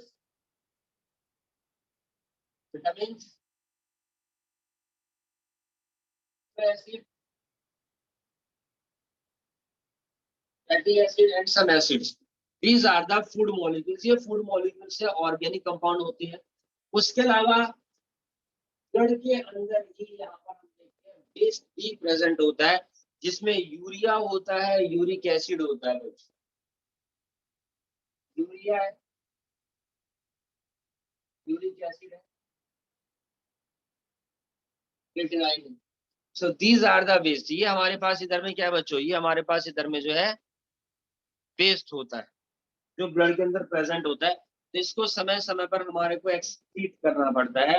vitamin, acid, fatty acid and some acids, these are the food molecules. ये फूड मॉलिक्यूल्स से ऑर्गेनिक कंपाउंड होती है। उसके अलावा ब्लड के अंदर ही यहाँ पर हम देखते हैं पेस्ट भी प्रेजेंट होता है, जिसमें यूरिया होता है, यूरिक एसिड होता है। यूरिया है, यूरिक एसिड है, creatinine. So these are the waste. ये हमारे पास इधर में क्या है बच्चों, ये हमारे पास इधर में जो है वेस्ट होता है, जो ब्लड के अंदर प्रेजेंट होता है। तो इसको समय समय पर हमारे को एक्सक्रीट करना पड़ता है।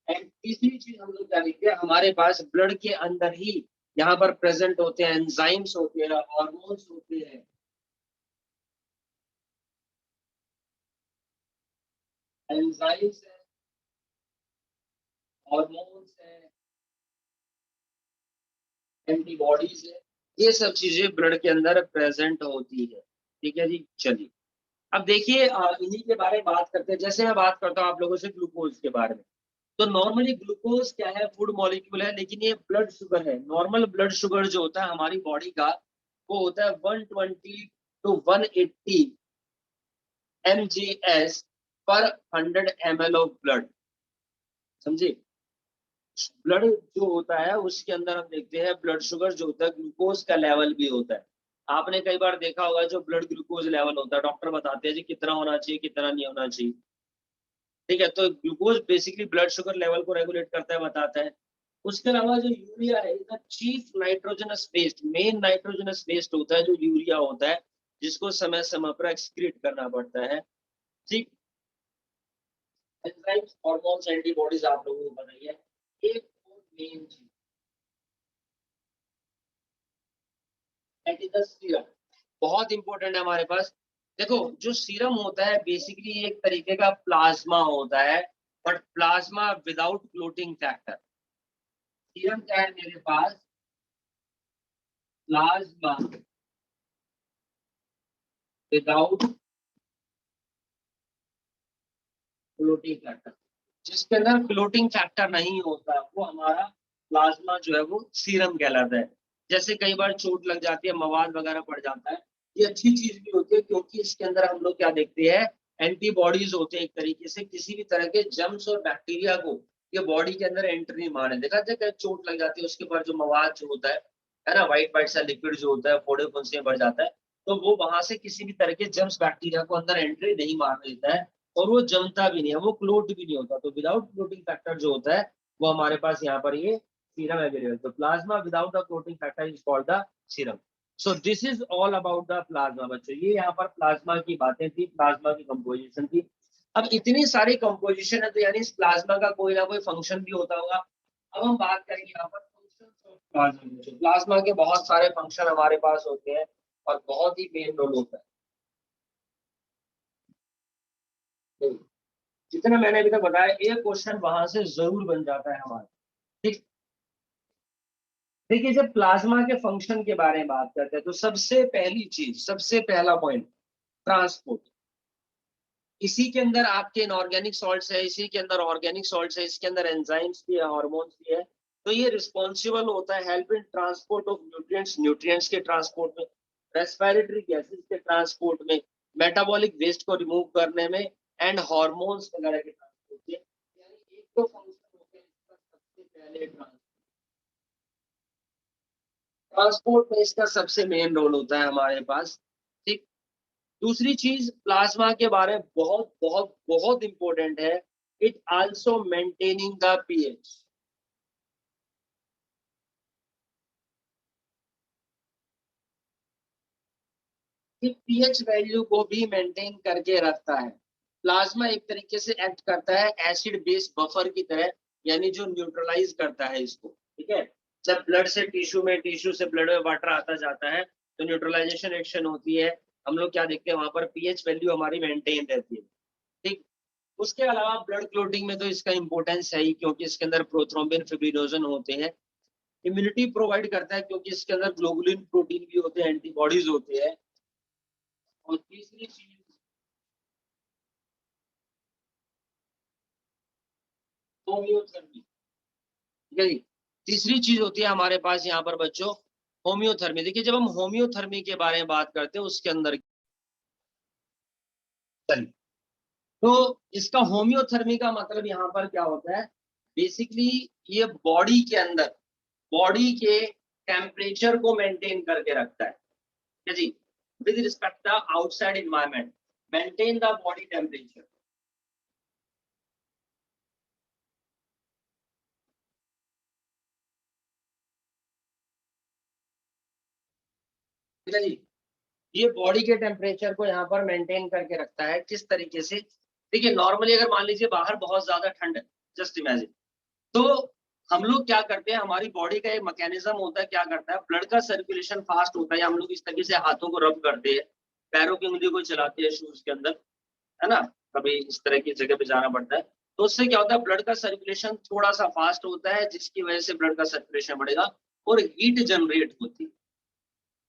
एंड तीसरी चीज हम लोग क्या देखते हैं, हमारे पास ब्लड के अंदर ही यहाँ पर प्रेजेंट होते हैं एंजाइम्स होते हैं, हार्मोन्स होते हैं। एंजाइम्स है, हार्मोन्स है, एंटीबॉडीज है, ये सब चीजें ब्लड के अंदर प्रेजेंट होती है। ठीक है जी, चलिए अब देखिए इन्हीं के बारे में बात करते हैं। जैसे मैं बात करता हूँ आप लोगों से ग्लूकोज के बारे में, तो नॉर्मली ग्लूकोज क्या है, फूड मॉलिक्यूल है, लेकिन ये ब्लड शुगर है। नॉर्मल ब्लड शुगर जो होता है हमारी बॉडी का, वो होता है 120 टू 180 mgs पर 100 ml ऑफ ब्लड। समझे, ब्लड जो होता है उसके अंदर हम देखते हैं ब्लड शुगर जो होता है, ग्लूकोज का लेवल भी होता है। आपने कई बार देखा होगा जो ब्लड ग्लूकोज लेवल होता है, डॉक्टर बताते हैं जी कितना होना चाहिए कितना नहीं होना चाहिए। ठीक है, तो glucose basically blood sugar level को रेगुलेट करता है, बताता है। उसके अलावा जो यूरिया है, chief nitrogenous waste, main nitrogenous waste होता है जो यूरिया होता है, जिसको समय समय पर एक्सक्रीट करना पड़ता है। ठीक, एंजाइम्स, हार्मोन्स, एंटीबॉडीज आप लोगों को बताइए। एक मेन चीज दैट इज द सीरम, बहुत इंपॉर्टेंट है हमारे पास। देखो जो सीरम होता है बेसिकली एक तरीके का प्लाज्मा होता है, but plasma without clotting factor. Serum क्या है मेरे पास, प्लाज्मा विदाउट क्लोटिंग फैक्टर। जिसके अंदर क्लोटिंग फैक्टर नहीं होता वो हमारा प्लाज्मा जो है वो सीरम कहलाता है। जैसे कई बार चोट लग जाती है, मवाद वगैरह पड़ जाता है, ये अच्छी चीज भी होती है, क्योंकि इसके अंदर हम लोग क्या देखते हैं, एंटीबॉडीज होते हैं। एक तरीके से किसी भी तरह के जर्म्स और बैक्टीरिया को ये बॉडी के अंदर एंट्री नहीं मारने। देखा जाए चोट लग जाती है उसके बाद जो मवाद जो होता है ना, व्हाइट व्हाइट सा लिक्विड जो होता है, फोड़े फुंसियां बढ़ जाता है, तो वो वहां से किसी भी तरह के जर्म्स बैक्टीरिया को अंदर एंट्री नहीं मारने देता है, और वो जमता भी नहीं है, वो क्लोट भी नहीं होता। तो विदाउट क्लोटिंग फैक्टर जो होता है वो हमारे पास यहाँ पर ये सीरम अवेलेबल। तो plasma without the clotting factor is called the serum. So this is all about the plasma बच्चों। ये यहाँ पर प्लाज्मा की बातें थी, प्लाज्मा की कंपोजिशन थी। अब इतनी सारी कंपोजिशन है, तो यानी इस प्लाज्मा का कोई ना कोई फंक्शन भी होता होगा। अब हम बात करेंगे यहाँ पर फंक्शन ऑफ प्लाज्मा। प्लाज्मा के बहुत सारे फंक्शन हमारे पास होते हैं और बहुत ही मेन रोल होता है। जितना मैंने अभी तक बताया, एक क्वेश्चन वहां से जरूर बन जाता है हमारा। ठीक, देखिए जब प्लाज्मा के फंक्शन के बारे में बात करते हैं, तो सबसे पहली चीज, सबसे पहला पॉइंट, ट्रांसपोर्ट। इसी के अंदर आपके इनऑर्गेनिक सॉल्ट्स है, इसी के अंदर ऑर्गेनिक सॉल्ट्स है, इसके अंदर एंजाइम्स भी है, हार्मोन्स भी है। तो ये रिस्पॉन्सिबल होता है help in transport of nutrients, nutrients के ट्रांसपोर्ट में, रेस्पिरेटरी गैसेस के ट्रांसपोर्ट में, मेटाबॉलिक वेस्ट को रिमूव करने में, एंड हार्मोन्स वगैरह के ट्रांसपोर्ट में। यानी एक तो फंक्शन होता है इसका सबसे पहले ट्रांसपोर्ट में, इसका सबसे मेन रोल होता है हमारे पास। ठीक, दूसरी चीज प्लाज्मा के बारे में बहुत बहुत बहुत इंपॉर्टेंट है, it also maintaining the pH. PH value को भी मेंटेन करके रखता है। प्लाज्मा एक तरीके से एक्ट करता है एसिड बेस बफर की तरह, यानी जो न्यूट्रलाइज करता है इसको। ठीक है, जब ब्लड से टिश्यू में, टिश्यू से ब्लड में वाटर आता जाता है, तो न्यूट्रलाइजेशन एक्शन होती है। हम लोग क्या देखते हैं वहां पर, पीएच वैल्यू हमारी मेंटेन रहती है। ठीक, उसके अलावा ब्लड क्लोटिंग में तो इसका इंपॉर्टेंस है ही, क्योंकि इसके अंदर प्रोथ्रोम्बिन, फिब्रिनोजन होते हैं। इम्यूनिटी प्रोवाइड करता है, क्योंकि इसके अंदर ग्लोबुलिन प्रोटीन भी होते हैं, एंटीबॉडीज होते हैं। और तीसरी चीज, होम्योथेरेपी। ठीक है जी, तीसरी चीज होती है हमारे पास यहाँ पर बच्चों, होम्योथेरेपी। देखिए जब हम होम्योथेरेपी के बारे में बात करते हैं, उसके अंदर तो इसका होम्योथेरेपी का मतलब यहाँ पर क्या होता है, बेसिकली ये बॉडी के अंदर बॉडी के टेम्परेचर को मेंटेन करके रखता है, क्या जी, with respect the outside environment, maintain the body temperature. ठीक है जी, ये बॉडी के टेम्परेचर को यहाँ पर मेंटेन करके रखता है। किस तरीके से, देखिए नॉर्मली अगर मान लीजिए बाहर बहुत ज्यादा ठंड है, जस्ट इमेजिन, तो हम लोग क्या करते हैं, हमारी बॉडी का एक मैकेनिज्म होता है, क्या करता है, ब्लड का सर्कुलेशन फास्ट होता है, हम लोग इस तरीके से हाथों को रब करते हैं, पैरों की उंगली को चलाते हैं शूज के अंदर, है ना, कभी इस तरह की जगह पे जाना पड़ता है, तो उससे क्या होता है, ब्लड का सर्कुलेशन थोड़ा सा फास्ट होता है, जिसकी वजह से ब्लड का सर्कुलेशन बढ़ेगा और हीट जनरेट होती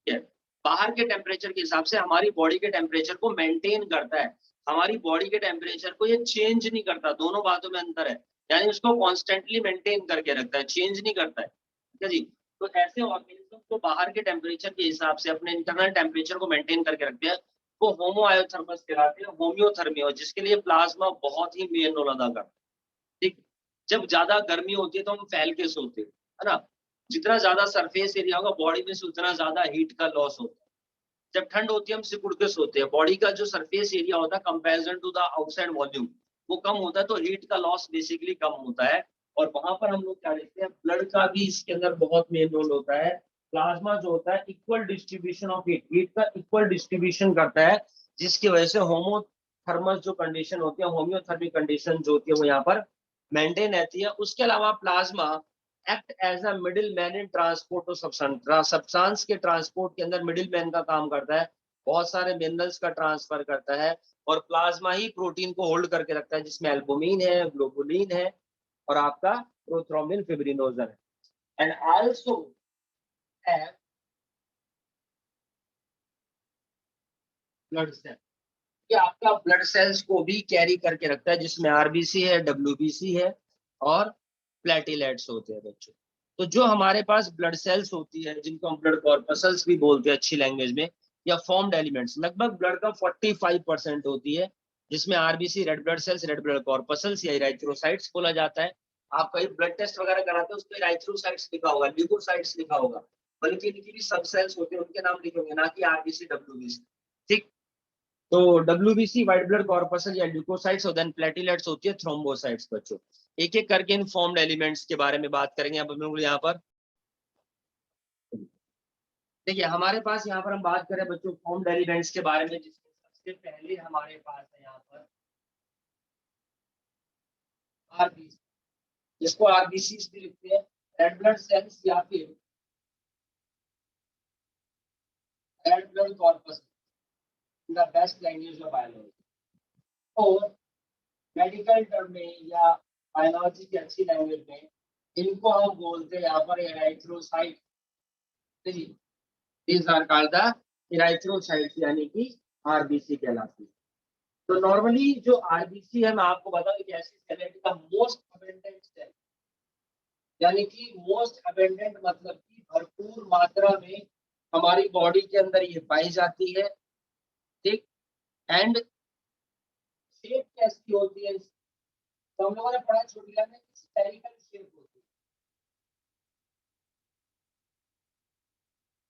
है। बाहर के टेम्परेचर के हिसाब से हमारी बॉडी के टेम्परेचर को मेंटेन करता है, हमारी बॉडी के टेम्परेचर को ये चेंज नहीं करता, दोनों बातों में अंतर है, यानी उसको कॉन्स्टेंटली मेंटेन करके रखता है, चेंज नहीं करता है, ठीक है जी। तो ऐसे ऑर्गेनिज्म को बाहर के टेम्परेचर के हिसाब से अपने इंटरनल टेम्परेचर को मेंटेन करके रखते हैं, वो होमोआयोथर्मस कहलाते हैं, होम्योथर्मी, जिसके लिए प्लाज्मा बहुत ही मेन रोल अदा करता है। ठीक, जब ज्यादा गर्मी होती है तो हम फैल के सोते हैं, है ना, जितना ज्यादा सरफेस एरिया होगा बॉडी में से उतना ज्यादा हीट का लॉस होता है। जब ठंड होती है हम सिकुड़ के सोते हैं, बॉडी का जो सरफेस एरिया होता है comparison to the outside volume वो कम होता है, तो हीट का लॉस बेसिकली कम होता है। और वहां पर हम लोग क्या देखते हैं, ब्लड का भी इसके अंदर बहुत मेन रोल होता है। प्लाज्मा जो होता है equal distribution of heat, heat का इक्वल डिस्ट्रीब्यूशन करता है, जिसकी वजह से होमोथर्मस जो कंडीशन होती है, होम्योथर्मिक कंडीशन जो होती है वो यहाँ पर मेंटेन रहती है। उसके अलावा plasma act as a middle man in transport of substance, substance के ट्रांसपोर्ट के अंदर मिडिल मैन का काम करता है, बहुत सारे मिनरल्स का ट्रांसफर करता है, और प्लाज्मा ही प्रोटीन को होल्ड करके रखता है, जिसमें एल्बुमिन है, ग्लोबुलिन है, और आपका प्रोथ्रोम्बिन, फिब्रिनोजन है, and also have blood cell, ये आपका ब्लड सेल्स को भी कैरी करके रखता है, जिसमें आरबीसी है, डब्ल्यूबीसी है और प्लेटिलेट्स होते हैं बच्चों। तो जो हमारे पास ब्लड सेल्स होती है, जिनको हम ब्लड कॉर्पसल्स भी बोलते हैं अच्छी लैंग्वेज में, या फॉर्म्ड एलिमेंट्स, लगभग ब्लड का 45% होती है, जिसमें RBC, red blood cells, red blood corpuscles या इराइथ्रोसाइट्स बोला जाता है। आप कहीं ब्लड टेस्ट वगैरह कराते हैं, उस पर इराइथ्रोसाइट्स लिखा होगा, ल्यूकोसाइट्स लिखा होगा, बल्कि इनकी भी सब सेल्स होते हैं, उनके नाम लिखे होंगे, ना कि आरबीसी, डब्ल्यूबीसी। ठीक, तो डब्ल्यूबीसी व्हाइट ब्लड कॉर्पसल या ल्यूकोसाइट्स, और देन प्लेटिलेट्स होती है थ्रोम्बोसाइट्स बच्चों। एक एक करके इन फॉर्म्ड एलिमेंट्स के बारे में बात करेंगे अब हम लोग यहाँ पर। देखिए हमारे पास यहाँ पर हम बात करें बच्चों फॉर्म्ड एलिमेंट्स के बारे में, जिसमें सबसे पहले हमारे पास है यहाँ पर आरबीसी, जिसको आरबीसी भी लिखते हैं, रेड ब्लड सेल्स या फिर red blood corpus, in the best language of biology, और मेडिकल टर्म में या बायोलॉजी की अच्छी लैंग्वेज में इनको हम बोलते हैं यहाँ पर एराइथ्रोसाइट। दीज आर कॉल्ड द एराइथ्रोसाइट्स, यानी कि आरबीसी कहलाती है। तो नॉर्मली जो आरबीसी है, मैं आपको बताऊं, एक ऐसी सेल है का मोस्ट अबेंडेंट सेल, यानी कि मोस्ट अबेंडेंट मतलब कि भरपूर मात्रा में हमारी बॉडी के अंदर ये पाई जाती है। ठीक, एंड शेप कैसी होती है, तो हम लोगों ने पढ़ा छोटी क्लास में, स्फेरिकल शेप होती है,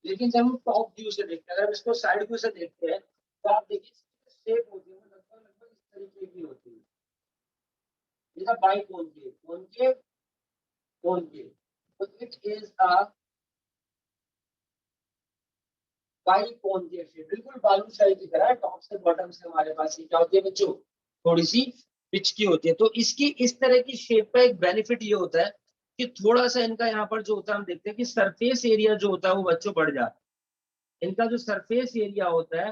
लेकिन जब हम टॉप व्यू से देखते हैं, अगर हम इसको साइड व्यू से देखते हैं, तो आप देखिए शेप होती है लगभग लगभग इस तरीके की होती है, जैसा बाई कॉनकेव, कॉनकेव, कॉनकेव, तो it is a by concave shape, बिल्कुल बालूशाही की तरह टॉप से बॉटम से हमारे पास ये क्या होती है बच्चों, थोड़ी सी पिच की होती है। तो इसकी इस तरह की शेप का एक बेनिफिट ये होता है कि थोड़ा सा इनका यहाँ पर जो होता है, हम देखते हैं कि सरफेस एरिया जो होता है वो बच्चों बढ़ जाता है, इनका जो सरफेस एरिया होता है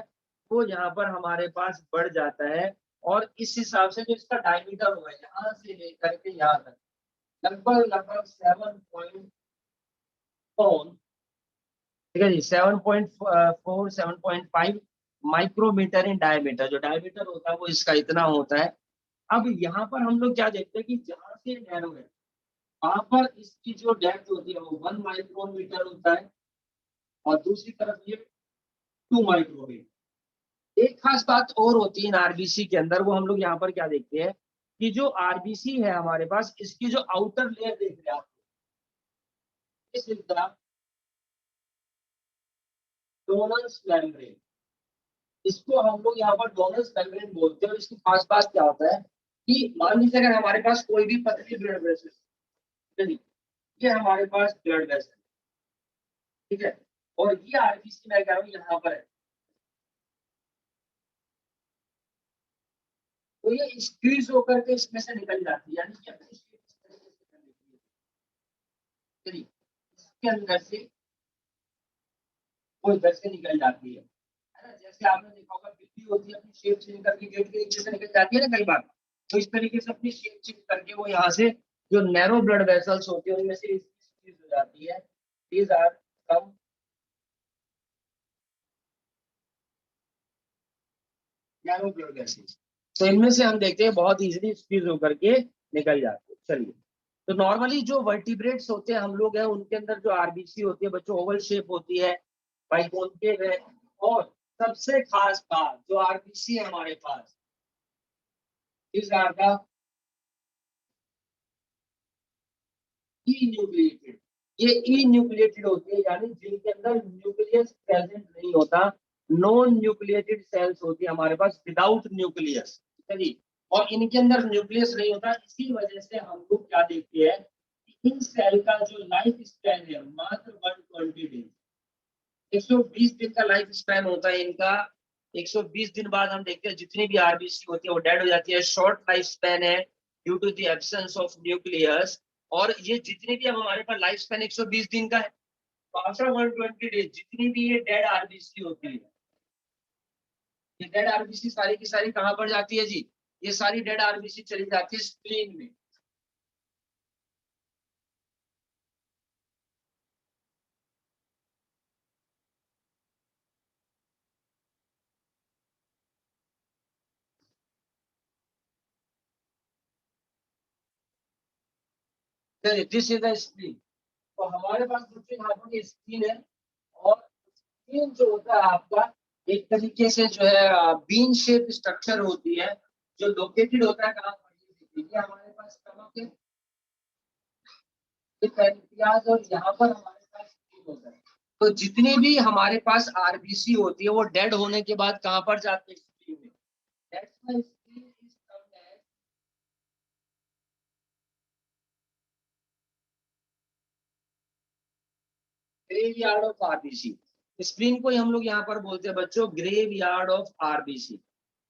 वो यहाँ पर हमारे पास बढ़ जाता है, और इस हिसाब से जो इसका डायमीटर होगा यहाँ से लेकर के यहाँ तक लगभग लगभग 7.4, ठीक है जी, 7.4 7.5 माइक्रोमीटर इन डायमीटर, जो डायमीटर होता है वो इसका इतना होता है। अब यहाँ पर हम लोग क्या देखते हैं कि जहां से नैरो है वहां पर इसकी जो डेप्थ होती है वो 1 माइक्रोमीटर होता है, और दूसरी तरफ ये 2 माइक्रोमीटर। एक खास बात और होती है इन आरबीसी के अंदर, वो हम लोग यहाँ पर क्या देखते हैं कि जो आरबीसी है हमारे पास, इसकी जो आउटर लेयर देख रहे हैं आप, this is the donors membrane. इसको हम लोग यहाँ पर डोनर्स मेम्ब्रेन बोलते हैं। और इसकी खास बात क्या होता है कि मान लीजिए अगर हमारे पास कोई भी पतली ब्लड वेसल, चलिए ये हमारे पास ब्लड वेसल, ठीक है, और ये आरबीसी मैं कह रहा हूँ यहाँ पर है, तो ये स्क्वीज होकर के इसमें से निकल जाती है, यानी कि अपनी shape इस तरीके से कर लेती है। चलिए इसके अंदर से वो इधर से निकल जाती है ना, जैसे आपने देखा होगा बिल्ली होती है अपनी शेप चेंज करके गेट के नीचे से निकल जाती है ना कई बार, तो इस तरीके से अपनी शेप चेंज करके वो यहाँ से जो नैरो ब्लड वेसल्स होती है उनमें से स्क्वीज हो जाती है। दीज आर कम नैरो ब्लड वेसल्स, तो इनमें से हम देखते हैं बहुत इजीली स्क्वीज होकर के निकल जाते हैं। चलिए, तो नॉर्मली जो वर्टिब्रेट्स होते हैं हम लोग हैं उनके अंदर जो आरबीसी होती है बच्चों ओवल शेप होती है, बाइकॉन्केव है। और सबसे खास बात जो आरबीसी है हमारे पास, इस आर का ई न्यूक्लिएटेड, ये ई न्यूक्लिएटेड होती है, यानी जिनके अंदर न्यूक्लियस प्रेजेंट नहीं होता, नॉन न्यूक्लिएटेड सेल्स होती है हमारे पास विदाउट न्यूक्लियस, ठीक है जी। और इनके अंदर न्यूक्लियस नहीं होता, इसी वजह से हम लोग क्या देखते हैं कि इन सेल का जो लाइफ स्पैन है मात्र 120 डेज, 120 दिन का लाइफ स्पैन होता है इनका। 120 दिन बाद हम देखते हैं जितनी भी आरबीसी होती है वो डेड हो जाती है, शॉर्ट लाइफ स्पैन है due to the absence of nucleus. और ये जितनी भी अब हमारे पास लाइफ स्पैन 120 दिन का है, तो आफ्टर 120 डेज जितनी भी ये डेड आरबीसी होती है, ये डेड आरबीसी सारी की सारी कहाँ पर जाती है जी, ये सारी डेड आरबीसी चली जाती है स्प्लीन में। This is the spleen. तो हमारे पास दूसरे हाथों की स्प्लीन है, और स्प्लीन जो होता है आपका एक तरीके से जो है बीन शेप स्ट्रक्चर होती है, जो लोकेटेड होता है कहाँ पर, ये हमारे पास स्टमक है, ये पैनक्रियाज, और यहाँ पर हमारे पास स्प्लीन होता है। तो जितनी भी हमारे पास आरबीसी होती है वो डेड होने के बाद कहाँ पर जाती है, स्प्लीन में। That's why spleen is termed as graveyard of RBC. Spleen को ही हम लोग यहाँ पर बोलते हैं बच्चों ग्रेवयार्ड ऑफ आरबीसी।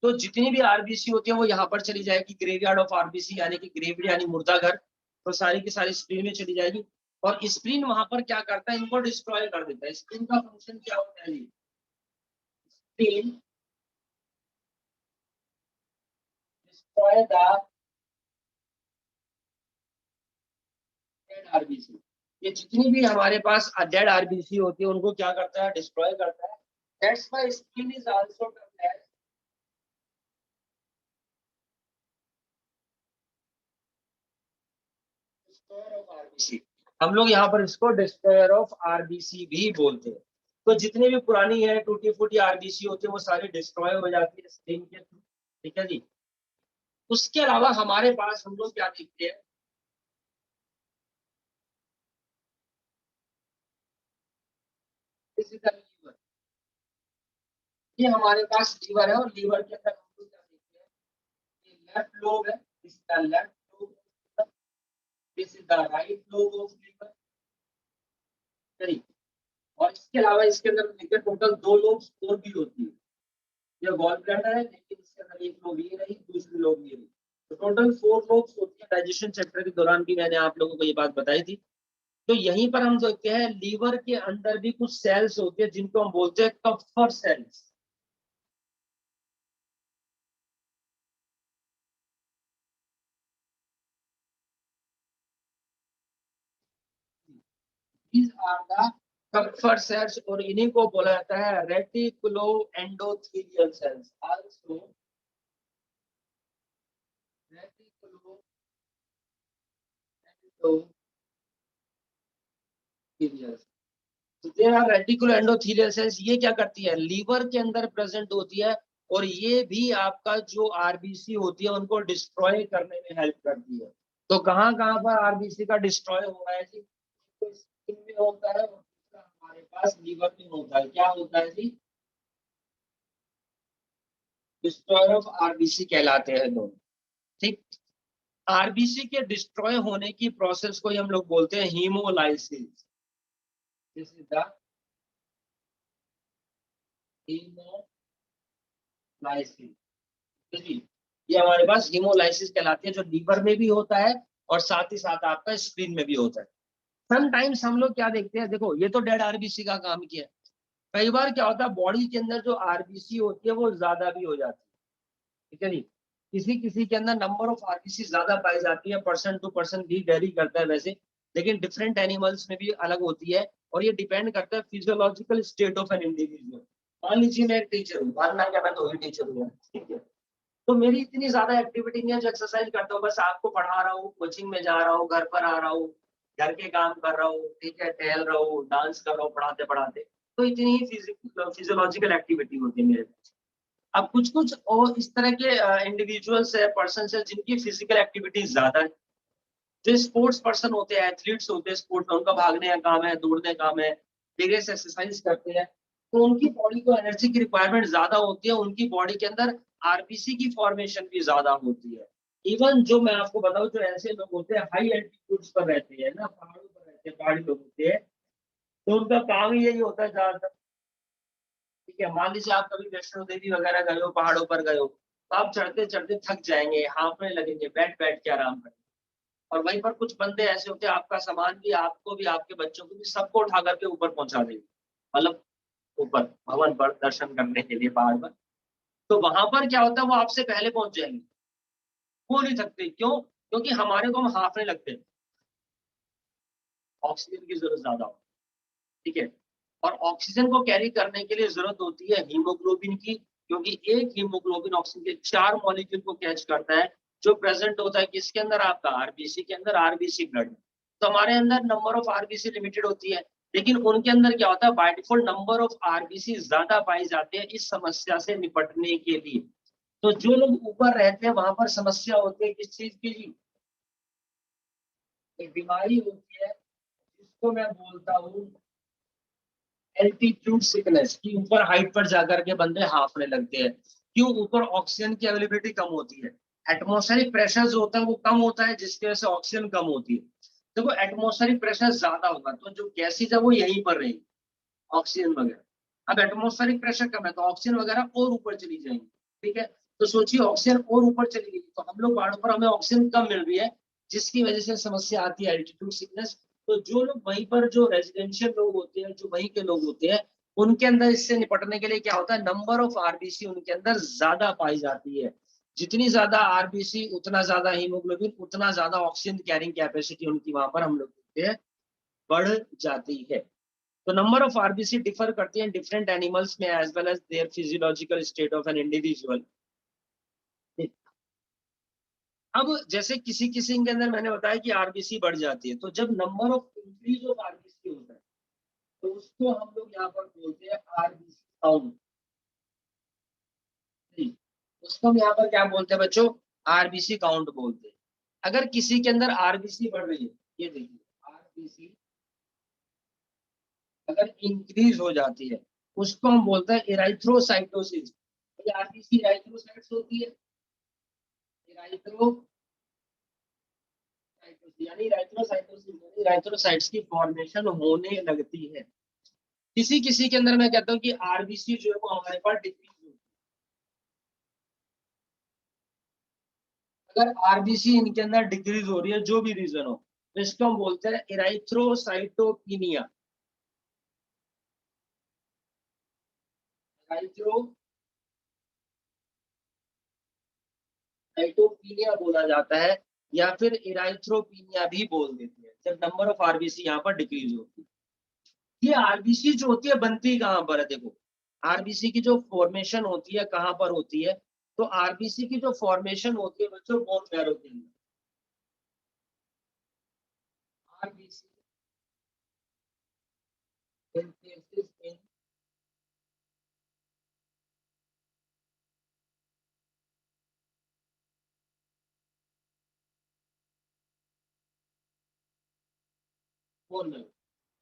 तो जितनी भी आरबीसी होती है वो यहाँ पर चली जाएगी ग्रेवयार्ड ऑफ आरबीसी, यानी कि ग्रेव यानी मुर्दा घर, तो सारी की सारी स्प्लीन में चली जाएगी। और स्प्लीन वहां पर क्या करता है, इनको डिस्ट्रॉय कर देता है। स्प्लीन का फंक्शन क्या होता है, spleen destroy the dead RBC. ये जितनी भी हमारे पास डेड आरबीसी होती है उनको क्या करता है, डिस्ट्रॉय करता है। That's why spleen is also termed as destroyer of RBC. हम लोग यहाँ पर इसको डिस्ट्रॉयर ऑफ आरबीसी भी बोलते हैं। तो जितनी भी पुरानी है टूटी फूटी आरबीसी होती है वो सारी डिस्ट्रॉय हो जाती है स्प्लीन के थ्रू, ठीक है जी। उसके अलावा हमारे पास हम लोग क्या देखते हैं, इसी तरह लीवर, ये हमारे पास लीवर है, और लीवर के अंदर हम लोग क्या देखते हैं, ये लेफ्ट लोब है, इसका left lobe, this is the right lobe of liver, सही। और इसके अलावा इसके अंदर देखते हैं टोटल दो लोब्स और भी होती है। ये गॉल ब्लैडर है, लेकिन इसके अंदर एक लोब ये रही, दूसरी लोब ये रही, तो टोटल 4 लोब्स होती है। डाइजेशन चैप्टर के दौरान भी मैंने आप लोगों को ये बात बताई थी। तो यहीं पर हम देखते हैं लीवर के अंदर भी कुछ सेल्स होती है जिनको हम बोलते हैं Kupffer cells. These are the Kupffer cells, और इन्हीं को बोला जाता है reticulo endothelial cells, also reticulo endothelial. तो they are reticulo endothelial cells, ये क्या करती है, लीवर के अंदर प्रेजेंट होती है, और ये भी आपका जो आरबीसी होती है उनको डिस्ट्रॉय करने में हेल्प करती है। तो कहाँ कहाँ पर आरबीसी का डिस्ट्रॉय हो रहा है जी, स्किन में होता है और दूसरा हमारे पास लीवर में होता है। क्या होता है जी? डिस्ट्रॉयर ऑफ आरबीसी कहलाते हैं दोनों। ठीक। आरबीसी के डिस्ट्रॉय होने की प्रोसेस को ही हम लोग बोलते हैं haemolysis. This is the haemolysis. तो जी, ये हमारे पास हीमोलाइसिस कहलाती है, जो लीवर में भी होता है और साथ ही साथ आपका स्प्लीन में भी होता है। समटाइम्स हम लोग क्या देखते हैं, देखो ये तो डेड आरबीसी का काम किया है। कई बार क्या होता है, बॉडी के अंदर जो आरबीसी होती है वो ज्यादा भी हो जाती है। ठीक है नहीं, किसी किसी के अंदर नंबर ऑफ आरबीसी ज्यादा पाई जाती है, पर्सन टू पर्सन भी वेरी करता है वैसे, लेकिन डिफरेंट एनिमल्स में भी अलग होती है। और ये डिपेंड करता है physiological state of an individual. मान लीजिए मैं एक टीचर हूँ, मानना क्या मैं तो ही टीचर हूँ, ठीक है, तो मेरी इतनी ज्यादा एक्टिविटी नहीं है जो एक्सरसाइज करता हूँ, बस आपको पढ़ा रहा हूँ, कोचिंग में जा रहा हूँ, घर पर आ रहा हूँ, घर के काम कर रहा हूँ, ठीक है, टहल रहा हूँ, डांस कर रहा हूँ पढ़ाते पढ़ाते, तो इतनी ही फिजियोलॉजिकल एक्टिविटी होती है मेरे पास। अब कुछ कुछ और इस तरह के इंडिविजुअल्स है, पर्सन है, जिनकी फिजिकल एक्टिविटी ज्यादा है, जो स्पोर्ट्स पर्सन होते हैं, एथलीट्स होते हैं, स्पोर्ट्स में उनका भागने का काम है, दौड़ने का काम है, वेरियस एक्सरसाइज करते हैं, तो उनकी बॉडी को एनर्जी की रिक्वायरमेंट ज्यादा होती है, उनकी बॉडी के अंदर आरबीसी की फॉर्मेशन भी ज्यादा होती है। इवन जो मैं आपको बताऊं, जो ऐसे लोग होते हैं हाई एल्टीट्यूड्स पर रहते हैं ना, पहाड़ों पर रहते हैं, पहाड़ी लोग होते हैं, तो उनका काम ही यही होता है ज्यादातर। ठीक है, मान लीजिए आप कभी वैष्णो देवी वगैरह गए हो, पहाड़ों पर गए हो, तो आप चढ़ते चढ़ते थक जाएंगे, हांफने लगेंगे, बैठ बैठ के आराम करेंगे। और वहीं पर कुछ बंदे ऐसे होते हैं, आपका सामान भी, आपको भी, आपके बच्चों को भी, सबको उठा करके ऊपर पहुंचा देंगे, मतलब ऊपर भवन पर दर्शन करने के लिए पहाड़ पर। तो वहां पर क्या होता है, वो आपसे पहले पहुंच जाएंगे, वो नहीं थकते। क्यों? क्योंकि हमारे को हम हांफने लगते हैं, ऑक्सीजन की जरूरत ज्यादा हो। ठीक है, और ऑक्सीजन को कैरी करने के लिए जरूरत होती है हीमोग्लोबिन की, क्योंकि एक हीमोग्लोबिन ऑक्सीजन के 4 मॉलिक्यूल को कैच करता है, जो प्रेजेंट होता है किसके अंदर, आपका आरबीसी के अंदर, आरबीसी ब्लड में। तो हमारे अंदर नंबर ऑफ आरबीसी लिमिटेड होती है, लेकिन उनके अंदर क्या होता है, by default number of RBC ज्यादा पाई जाते हैं इस समस्या से निपटने के लिए। तो जो लोग ऊपर रहते हैं वहां पर समस्या होती है किस चीज की जी? एक बीमारी होती है जिसको मैं बोलता हूँ एल्टीट्यूड सिकनेस, की ऊपर हाइट पर जाकर के बंदे हांफने लगते हैं। क्यों? ऊपर ऑक्सीजन की अवेलेबिलिटी कम होती है, एटमॉस्फेरिक प्रेशर जो होता है वो कम होता है, जिसकी वजह से ऑक्सीजन कम होती है। देखो एटमॉस्फेरिक प्रेशर ज्यादा होगा तो जो गैसेज है वो यहीं पर रहेगी, ऑक्सीजन वगैरह। अब एटमॉस्फेरिक प्रेशर कम है तो ऑक्सीजन वगैरह और ऊपर चली जाएंगी। ठीक है, तो सोचिए ऑक्सीजन और ऊपर चली गई तो हम लोग पहाड़ों पर हमें ऑक्सीजन कम मिल रही है, जिसकी वजह से समस्या आती है एल्टीट्यूड सिकनेस। तो जो लोग वहीं पर, जो रेजिडेंशियल लोग होते हैं, जो वहीं के लोग होते हैं, उनके अंदर इससे निपटने के लिए क्या होता है, नंबर ऑफ आरबीसी उनके अंदर ज्यादा पाई जाती है। जितनी ज्यादा आरबीसी उतना ज्यादा हीमोग्लोबिन, उतना ज्यादा ऑक्सीजन कैरिंग कैपेसिटी उनकी वहां पर हम लोग देखते हैं बढ़ जाती है। तो नंबर ऑफ आरबीसी डिफर करती है डिफरेंट एनिमल्स में as well as their physiological state of an individual. अब जैसे किसी किसी के अंदर मैंने बताया कि आरबीसी बढ़ जाती है, तो जब number of increase of RBC होता है तो उसको हम लोग यहाँ पर बोलते हैं आरबीसी काउंट। उसको हम यहाँ पर क्या बोलते हैं बच्चों? आरबीसी काउंट बोलते हैं। अगर किसी के अंदर आरबीसी बढ़ रही है, ये देखिए, आरबीसी अगर इंक्रीज हो जाती है उसको हम बोलते हैं इराइथ्रोसाइटोसिस। आरबीसी इराइथ्रोसाइट्स होती है, इराइथ्रोसाइटोसिस यानी इराइथ्रोसाइटोसिस यानी इराइथ्रोसाइट्स की फॉर्मेशन होने लगती है। किसी किसी के अंदर मैं कहता हूँ कि आरबीसी जो है वो हमारे पास डिक्रीज होती है। अगर आरबीसी इनके अंदर डिक्रीज हो रही है जो भी रीजन हो, तो इसको हम बोलते हैं इराइथ्रोसाइटोपिनिया। इराइथ्रोसाइटोपिनिया बोला जाता है, या फिर इराइथ्रोपिनिया भी बोल देते हैं, जब नंबर ऑफ आरबीसी यहाँ पर डिक्रीज होती है। ये आरबीसी जो होती है बनती कहाँ पर है, देखो आरबीसी की जो फॉर्मेशन होती है कहाँ पर होती है, तो आरबीसी की जो फॉर्मेशन होती है बच्चों बोन मैरो के अंदर। RBC synthesis in bone marrow।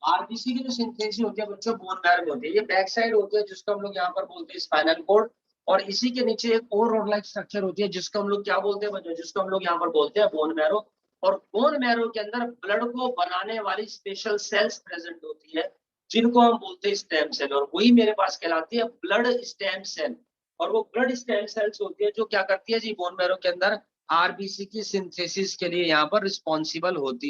RBC की जो सिंथेसिस होती है बच्चों बोन मैरो में होती है। ये बैक साइड होती है जिसको हम लोग यहाँ पर बोलते हैं स्पाइनल कॉर्ड, और इसी के नीचे एक और रोड लाइक स्ट्रक्चर होती है जिसको हम लोग क्या बोलते हैं बच्चों, जिसको हम लोग यहाँ पर बोलते हैं बोन मैरो। और बोन मैरो के अंदर ब्लड को बनाने वाली स्पेशल सेल्स प्रेजेंट होती है जिनको हम बोलते हैं स्टेम सेल, और वही मेरे पास कहलाती है ब्लड स्टेम सेल। और वो ब्लड स्टेम सेल्स होती है जो क्या करती है जी बोन मैरो के अंदर आरबीसी की सिंथेसिस के लिए यहाँ पर रिस्पॉन्सिबल होती है।